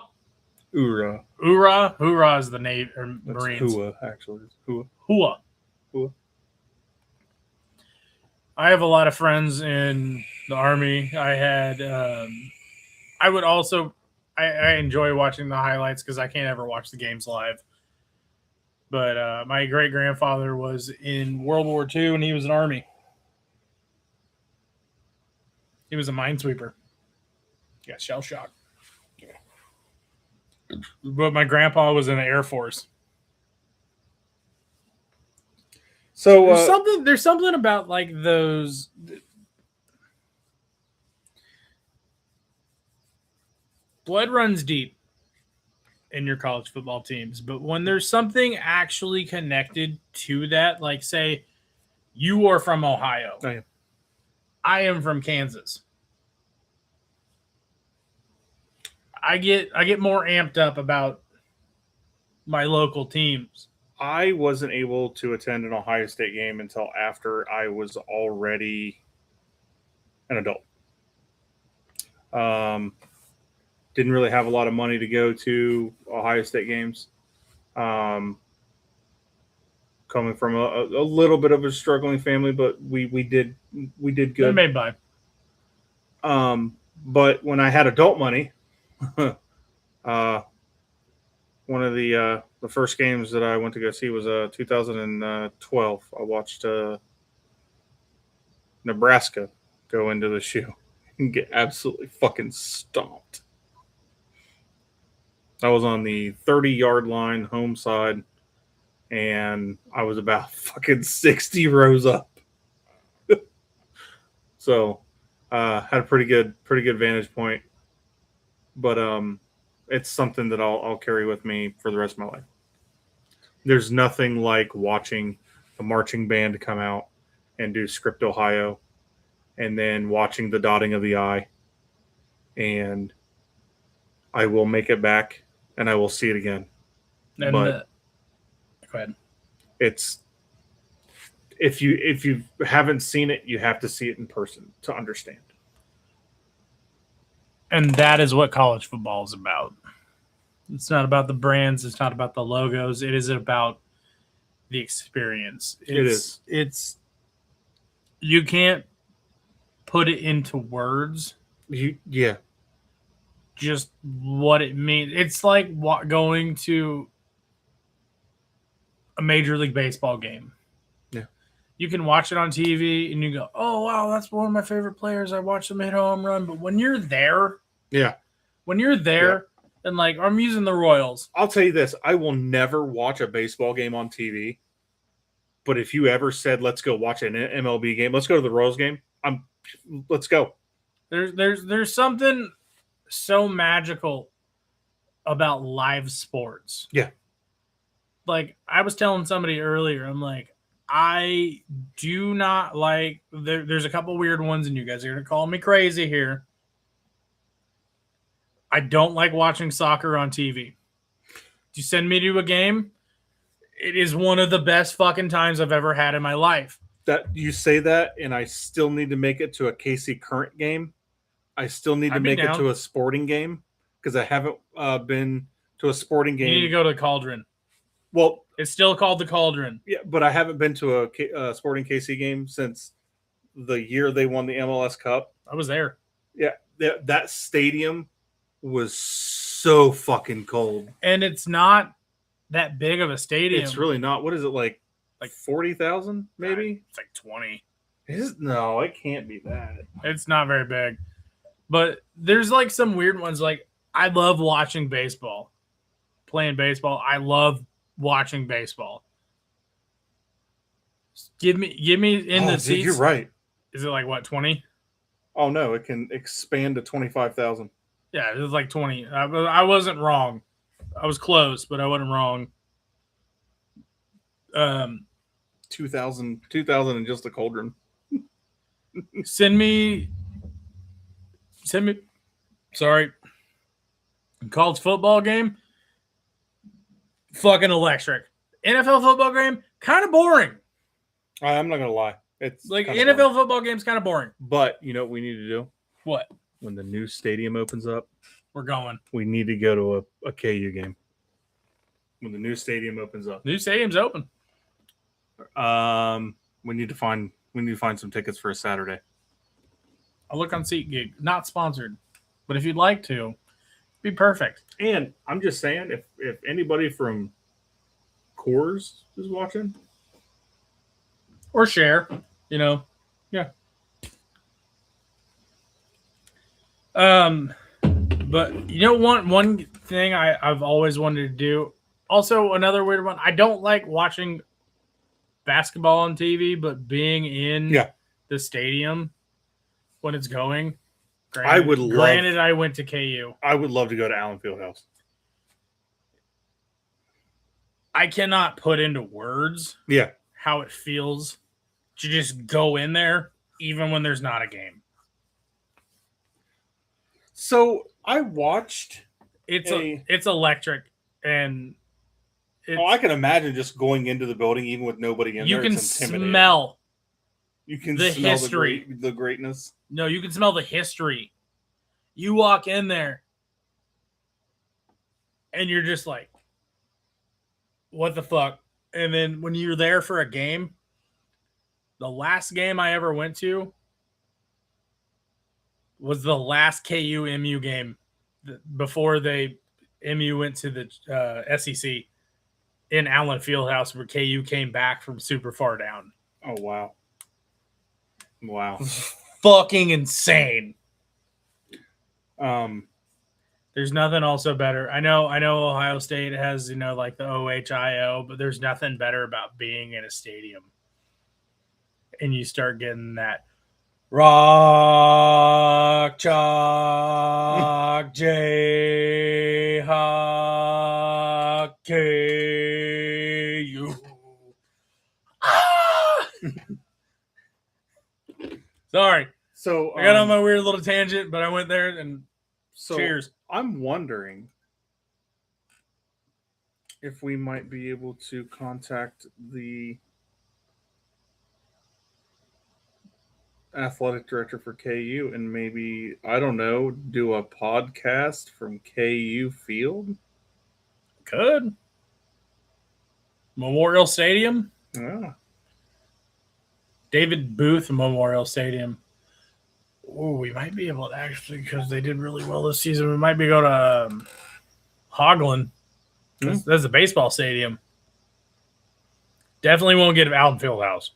Oorah. Hoorah! Hoorah is the Navy or That's Marines. Hua, actually. It's Hua. Hua. Hua. I have a lot of friends in the Army. I had. I would also. I enjoy watching the highlights because I can't ever watch the games live. But my great grandfather was in World War II and he was an Army. He was a minesweeper. Got shell shock. But my grandpa was in the Air Force. So There's something about like those. Blood runs deep in your college football teams, but when there's something actually connected to that, like say you are from Ohio, I am from Kansas. I get more amped up about my local teams. I wasn't able to attend an Ohio State game until after I was already an adult. Didn't really have a lot of money to go to Ohio State games. Coming from a little bit of a struggling family, but we did They're good. made by. But when I had adult money, one of the first games that I went to go see was 2012. I watched Nebraska go into the shoe and get absolutely fucking stomped. I was on the 30-yard line, home side, and I was about fucking 60 rows up. So, had a pretty good vantage point. But it's something that I'll carry with me for the rest of my life. There's nothing like watching a marching band come out and do Script Ohio, and then watching the dotting of the I, and I will make it back and I will see it again. And But go ahead. It's if you haven't seen it, you have to see it in person to understand. And that is what college football is about. It's not about the brands. It's not about the logos. It is about the experience. It's you can't put it into words. Yeah. Just what it means. It's like going to a Major League Baseball game. Yeah. You can watch it on TV and you go, oh, wow, that's one of my favorite players. I watched him hit a home run. But when you're there, and like I'm using the Royals. I'll tell you this. I will never watch a baseball game on TV. But if you ever said, let's go watch an MLB game, let's go to the Royals game, let's go. There's something so magical about live sports. Yeah. Like I was telling somebody earlier, I'm like, I do not like there's a couple weird ones and you guys are going to call me crazy here. I don't like watching soccer on TV. You send me to a game, it is one of the best fucking times I've ever had in my life. That you say that, and I still need to make it to a KC Current game. I still need to make it to a sporting game because I haven't been to a sporting game. You need to go to the Cauldron. Well, it's still called the Cauldron. Yeah, but I haven't been to a sporting KC game since the year they won the MLS Cup. I was there. Yeah, that stadium was so fucking cold. And it's not that big of a stadium. It's really not. What is it, like 40,000 maybe? It's like 20. No, it can't be that. It's not very big. But there's like some weird ones. Like I love watching baseball. Playing baseball. I love watching baseball. Give me in the seats. You're right. Is it like what, 20? Oh no, it can expand to 25,000. Yeah, it was like 20. I wasn't wrong. I was close, but I wasn't wrong. 2,000 in just a Cauldron. Send me. Sorry. College football game, fucking electric. NFL football game, kind of boring. I'm not gonna lie. It's Like kinda NFL boring. football game's kind of boring. But you know what we need to do? What? When the new stadium opens up, We're going. we need to go to a KU game. When the new stadium opens up. New stadium's open. We need to find some tickets for a Saturday. I'll look on SeatGeek. Not sponsored. But if you'd like to, be perfect. And I'm just saying, if anybody from Coors is watching, Or share, you know. Yeah. But you know, one thing I've always wanted to do. Also, another weird one. I don't like watching basketball on TV, but being in the stadium when it's going. Granted, I went to KU. I would love to go to Allen Fieldhouse. I cannot put into words how it feels to just go in there, even when there's not a game. So I watched. It's electric, and I can imagine just going into the building, even with nobody in there. You can smell. You can the smell history, the greatness. No, you can smell the history. You walk in there, and you're just like, "What the fuck?" And then when you're there for a game, the last game I ever went to was the last KU MU game before MU went to the SEC in Allen Fieldhouse, where KU came back from super far down. Oh wow! Wow! Fucking insane. There's nothing also better. I know Ohio State has, like the OHIO, but there's nothing better about being in a stadium. And you start getting that rock, chalk, Jayhawk, KU. Ah! Sorry. So I got on my weird little tangent, but I went there and cheers. I'm wondering if we might be able to contact the athletic director for KU and maybe, I don't know, do a podcast from KU Field. Could. Memorial Stadium? Yeah. David Booth Memorial Stadium. Oh, we might be able to actually, because they did really well this season, we might be going to Hoglin. That's a baseball stadium. Definitely won't get Allen Fieldhouse.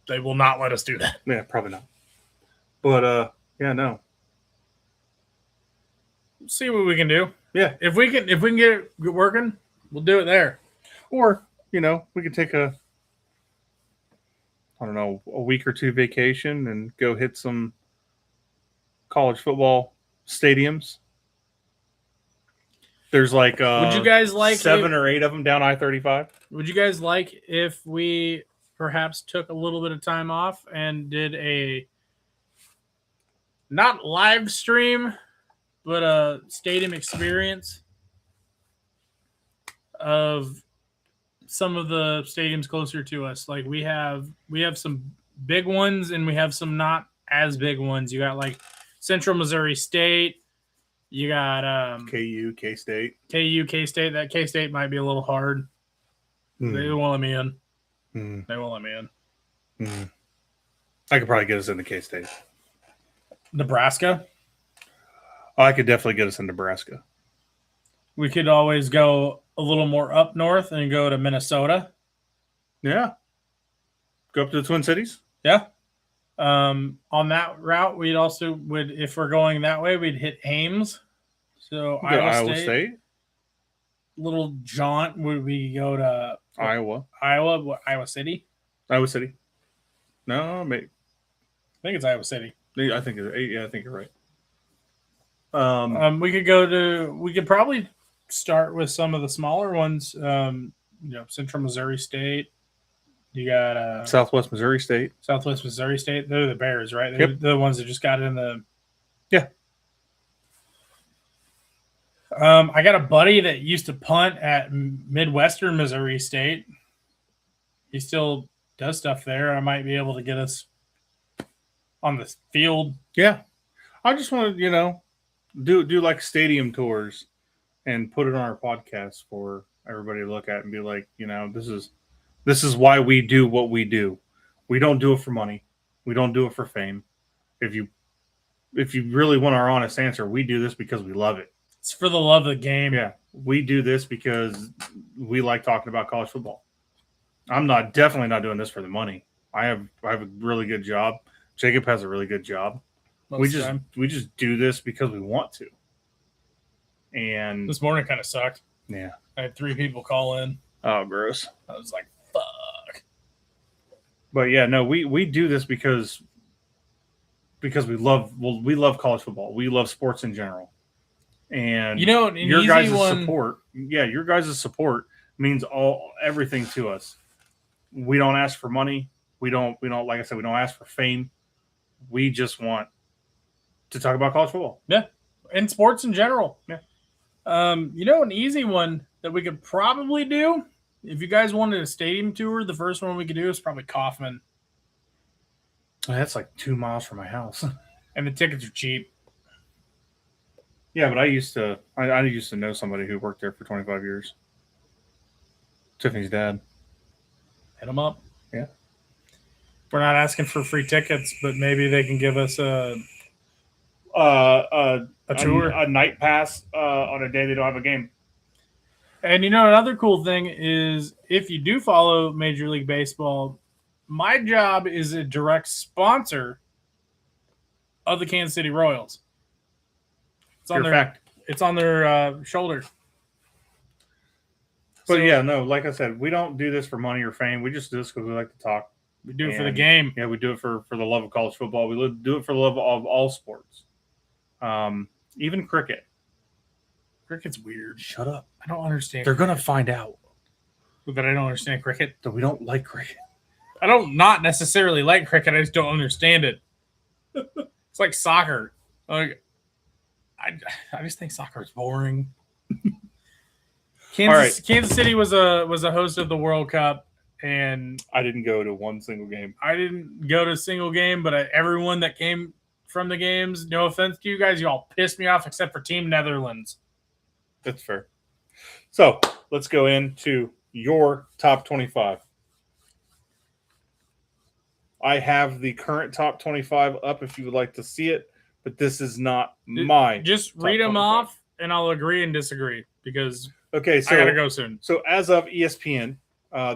They will not let us do that. Yeah, probably not. But no. See what we can do. Yeah, if we can get it working, we'll do it there. Or we can take a week or two vacation and go hit some college football stadiums. There's like would you guys like 7 or 8 of them down I-35? Would you guys like if we perhaps took a little bit of time off and did a not live stream, but a stadium experience of some of the stadiums closer to us? Like we have some big ones and we have some not as big ones. You got like Central Missouri State. You got KU, K-State. K-State. That K-State might be a little hard. They won't let me in. They won't let me in. I could probably get us into K-State. Nebraska? I could definitely get us in Nebraska. We could always go a little more up north and go to Minnesota. Yeah. Go up to the Twin Cities? Yeah. On that route, we'd also if we're going that way, we'd hit Ames. So Iowa State. Little jaunt, would we go to Iowa, Iowa City? Iowa City. No, maybe. I think it's Iowa City. I think you're right. We could probably start with some of the smaller ones. Central Missouri State. You got Southwest Missouri State. Southwest Missouri State. They're the Bears, right? They're the ones that just got in the. Yeah. I got a buddy that used to punt at Midwestern Missouri State. He still does stuff there. I might be able to get us on the field. Yeah, I just want to do like stadium tours and put it on our podcast for everybody to look at and be like, this is why we do what we do. We don't do it for money. We don't do it for fame. If you really want our honest answer, we do this because we love it. It's for the love of the game. Yeah, we do this because we like talking about college football. I'm definitely not doing this for the money. I have a really good job. Jacob has a really good job. We just do this because we want to. And this morning kind of sucked. Yeah, I had 3 people call in. Oh, gross. I was like, fuck. But yeah, no, we do this because we love college football. We love sports in general. And your guys' support, your guys' support means everything to us. We don't ask for money. We don't like I said, we don't ask for fame. We just want to talk about college football. Yeah. And sports in general. Yeah. An easy one that we could probably do, if you guys wanted a stadium tour, the first one we could do is probably Kaufman. That's like 2 miles from my house. And the tickets are cheap. Yeah, but I used to know somebody who worked there for 25 years. Tiffany's dad. Hit them up. Yeah. We're not asking for free tickets, but maybe they can give us a tour, a night pass on a day they don't have a game. And another cool thing is if you do follow Major League Baseball, my job is a direct sponsor of the Kansas City Royals. It's on their shoulder. But like I said, we don't do this for money or fame. We just do this because we like to talk. We do it for the game. Yeah, we do it for the love of college football. We do it for the love of all sports. Even cricket. Cricket's weird. Shut up. I don't understand. They're going to find out. That I don't understand cricket. That we don't like cricket. I don't not necessarily like cricket. I just don't understand it. It's like soccer. Like, I just think soccer is boring. Kansas City was a host of the World Cup, and I didn't go to one single game. I didn't go to a single game, but everyone that came from the games, no offense to you guys, you all pissed me off except for Team Netherlands. That's fair. So let's go into your top 25. I have the current top 25 up if you would like to see it, but this is not my. Just read them 25. Off, and I'll agree and disagree because so I gotta go soon. So as of ESPN,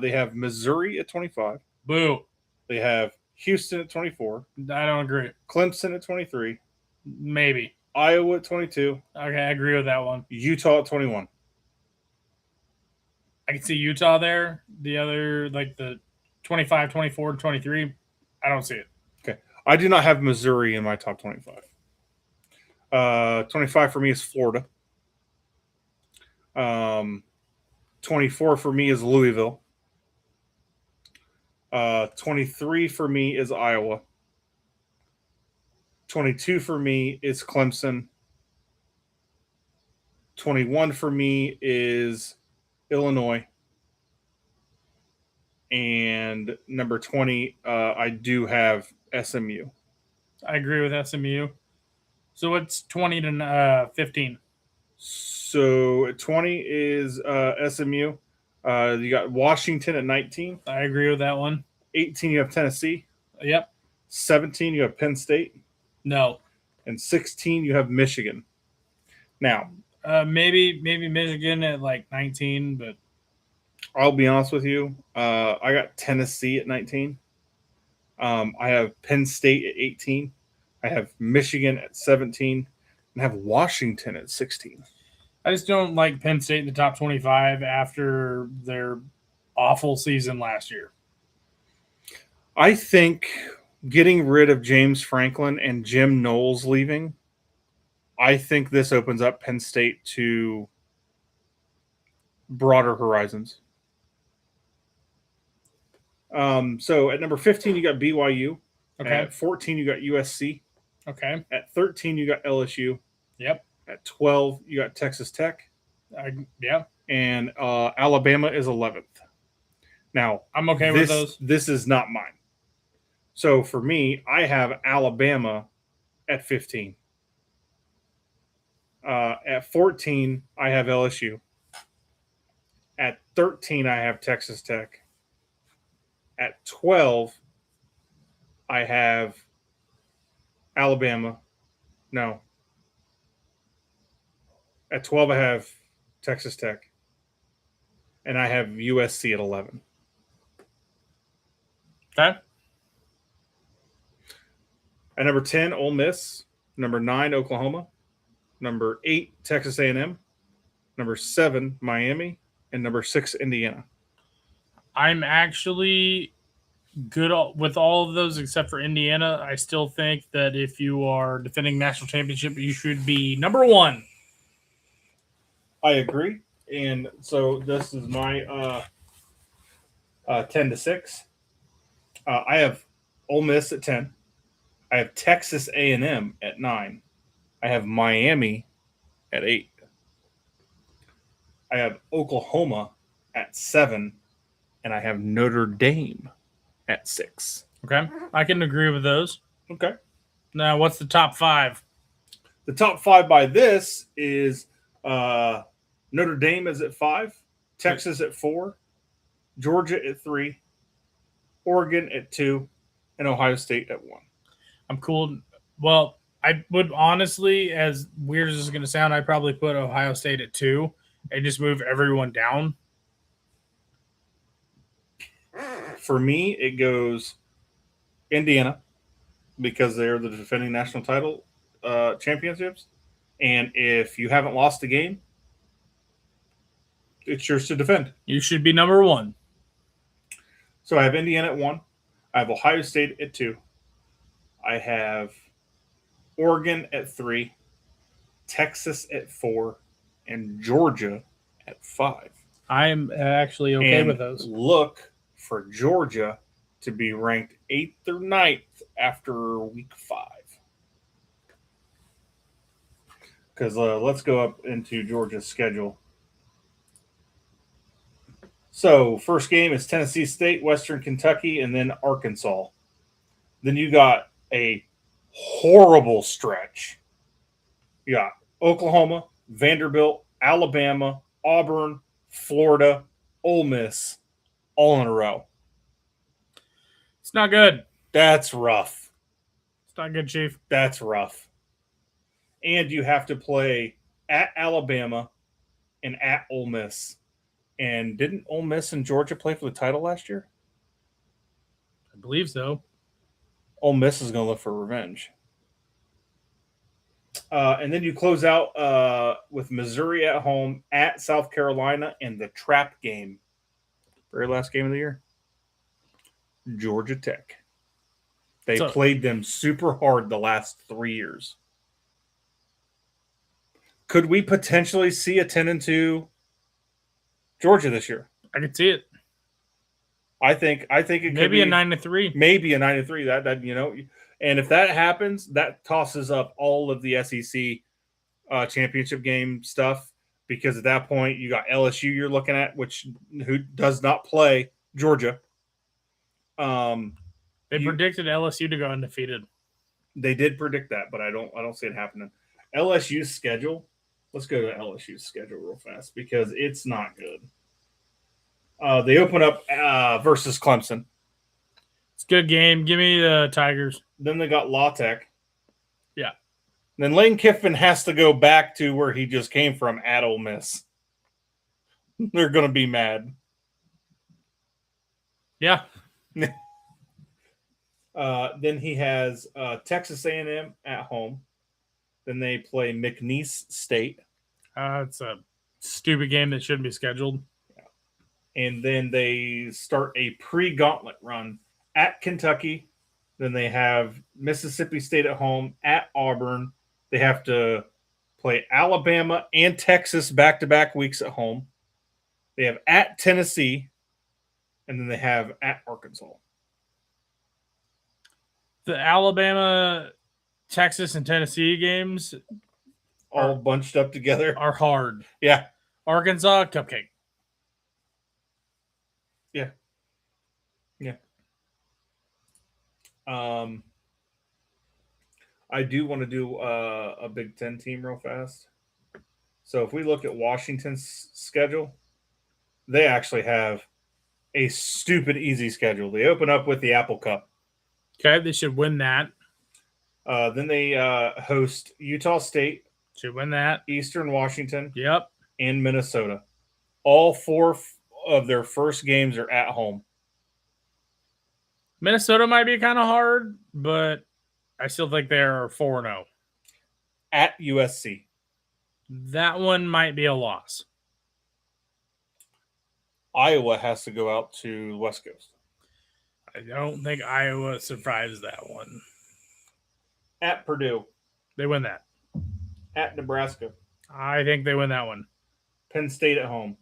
they have Missouri at 25. Boo. They have Houston at 24. I don't agree. Clemson at 23. Maybe. Iowa at 22. Okay, I agree with that one. Utah at 21. I can see Utah there. The other, like the 25, 24, 23, I don't see it. Okay. I do not have Missouri in my top 25. 25 for me is Florida. 24 for me is Louisville. 23 for me is Iowa. 22 for me is Clemson. 21 for me is Illinois. And number 20, I do have SMU. I agree with SMU. So it's 20 to 15. So 20 is SMU. You got Washington at 19. I agree with that one. 18, you have Tennessee. Yep. 17, you have Penn State. No. And 16, you have Michigan. Now, maybe Michigan at like 19, but I'll be honest with you. I got Tennessee at 19. I have Penn State at 18. I have Michigan at 17. And I have Washington at 16. I just don't like Penn State in the top 25 after their awful season last year. I think getting rid of James Franklin and Jim Knowles leaving, I think this opens up Penn State to broader horizons. So at number 15, you got BYU. Okay. At 14, you got USC. Okay. At 13, you got LSU. Yep. At 12, you got Texas Tech. Yeah, And Alabama is 11th. Now, I'm okay with those. This is not mine. So for me, I have Alabama at 15. At 14, I have LSU. At 13, I have Texas Tech. At 12, I have Alabama. No. At 12, I have Texas Tech. And I have USC at 11. Okay. At number 10, Ole Miss. Number 9, Oklahoma. Number 8, Texas A&M. Number 7, Miami. And number 6, Indiana. I'm actually good with all of those except for Indiana. I still think that if you are defending national championship, you should be number 1. I agree. And so this is my 10-6. I have Ole Miss at 10. I have Texas A&M at 9. I have Miami at 8. I have Oklahoma at 7. And I have Notre Dame at 6. Okay. I can agree with those. Okay. Now, what's the top 5? The top 5 by this is Notre Dame is at 5, Texas at 4, Georgia at 3, Oregon at 2, and Ohio State at 1. I'm cool. Well, I would honestly, as weird as this is going to sound, I'd probably put Ohio State at 2 and just move everyone down. For me, it goes Indiana because they're the defending national title championships. And if you haven't lost a game, it's yours to defend. You should be number 1. So I have Indiana at 1. I have Ohio State at 2. I have Oregon at 3. Texas at 4. And Georgia at 5. I'm actually okay with those. Look for Georgia to be ranked 8th or 9th after week 5. Because let's go up into Georgia's schedule. So, first game is Tennessee State, Western Kentucky, and then Arkansas. Then you got a horrible stretch. You got Oklahoma, Vanderbilt, Alabama, Auburn, Florida, Ole Miss, all in a row. It's not good. That's rough. It's not good, Chief. That's rough. And you have to play at Alabama and at Ole Miss. And didn't Ole Miss and Georgia play for the title last year? I believe so. Ole Miss is going to look for revenge. And then you close out with Missouri at home, at South Carolina, and the trap game. Very last game of the year. Georgia Tech. They played them super hard the last 3 years. Could we potentially see a 10-2 Georgia this year? I could see it. I think it could maybe be a 9-3. Maybe a 9-3. That you know, and if that happens, that tosses up all of the SEC championship game stuff, because at that point you got LSU you're looking at, who does not play Georgia. They predicted LSU to go undefeated. They did predict that, but I don't see it happening. LSU's schedule. Let's go to LSU's schedule real fast because it's not good. They open up versus Clemson. It's a good game. Give me the Tigers. Then they got La Tech. Yeah. Then Lane Kiffin has to go back to where he just came from at Ole Miss. They're going to be mad. Yeah. Then he has Texas A&M at home. Then they play McNeese State. It's a stupid game that shouldn't be scheduled. Yeah. And then they start a pre-gauntlet run at Kentucky. Then they have Mississippi State at home, at Auburn. They have to play Alabama and Texas back-to-back weeks at home. They have at Tennessee. And then they have at Arkansas. The Alabama, Texas, and Tennessee games, all bunched up together are hard. Yeah. Arkansas, cupcake. Yeah. I do want to do a Big Ten team real fast. So if we look at Washington's schedule, they actually have a stupid easy schedule. They open up with the Apple Cup. Okay, they should win that. Then they host Utah State, Should win that. Eastern Washington, Yep. and Minnesota. All 4 of their first games are at home. Minnesota might be kind of hard, but I still think they're 4-0. At USC. That one might be a loss. Iowa has to go out to the West Coast. I don't think Iowa survives that one. At Purdue. They win that. At Nebraska. I think they win that one. Penn State at home.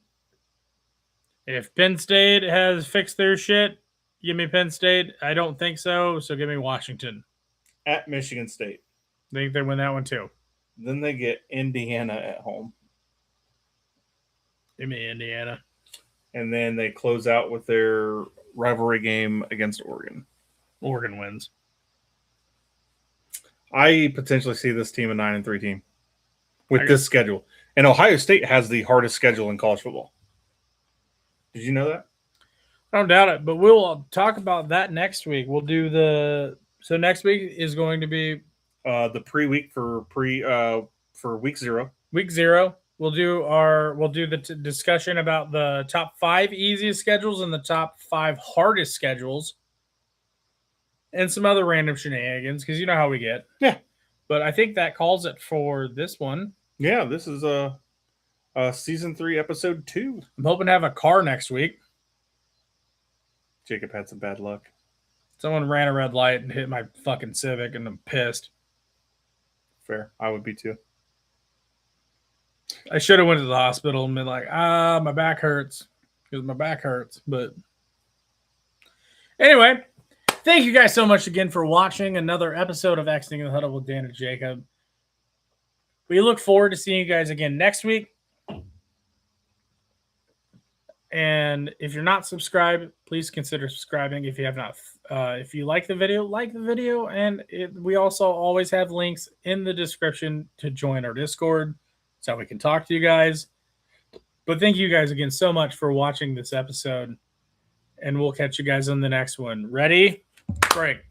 If Penn State has fixed their shit, give me Penn State. I don't think so, so give me Washington. At Michigan State. I think they win that one too. Then they get Indiana at home. Give me Indiana. And then they close out with their rivalry game against Oregon. Oregon wins. I potentially see this team a 9-3 team with this schedule. And Ohio State has the hardest schedule in college football. Did you know that? I don't doubt it, but we'll talk about that next week. We'll do so next week is going to be the pre-week for week 0. Week 0. We'll do the discussion about the top 5 easiest schedules and the top 5 hardest schedules, and some other random shenanigans because you know how we get. Yeah, but I think that calls it for this one. Yeah, this is season 3, episode 2. I'm hoping to have a car next week. Jacob had some bad luck. Someone ran a red light and hit my fucking Civic, and I'm pissed. Fair, I would be too. I should have went to the hospital and been like, my back hurts. Because my back hurts. But anyway, thank you guys so much again for watching another episode of Exiting the Huddle with Dan and Jacob. We look forward to seeing you guys again next week. And if you're not subscribed, please consider subscribing. If you have not, if you like the video, and we also always have links in the description to join our Discord. So we can talk to you guys. But thank you guys again so much for watching this episode. And we'll catch you guys on the next one. Ready? Break.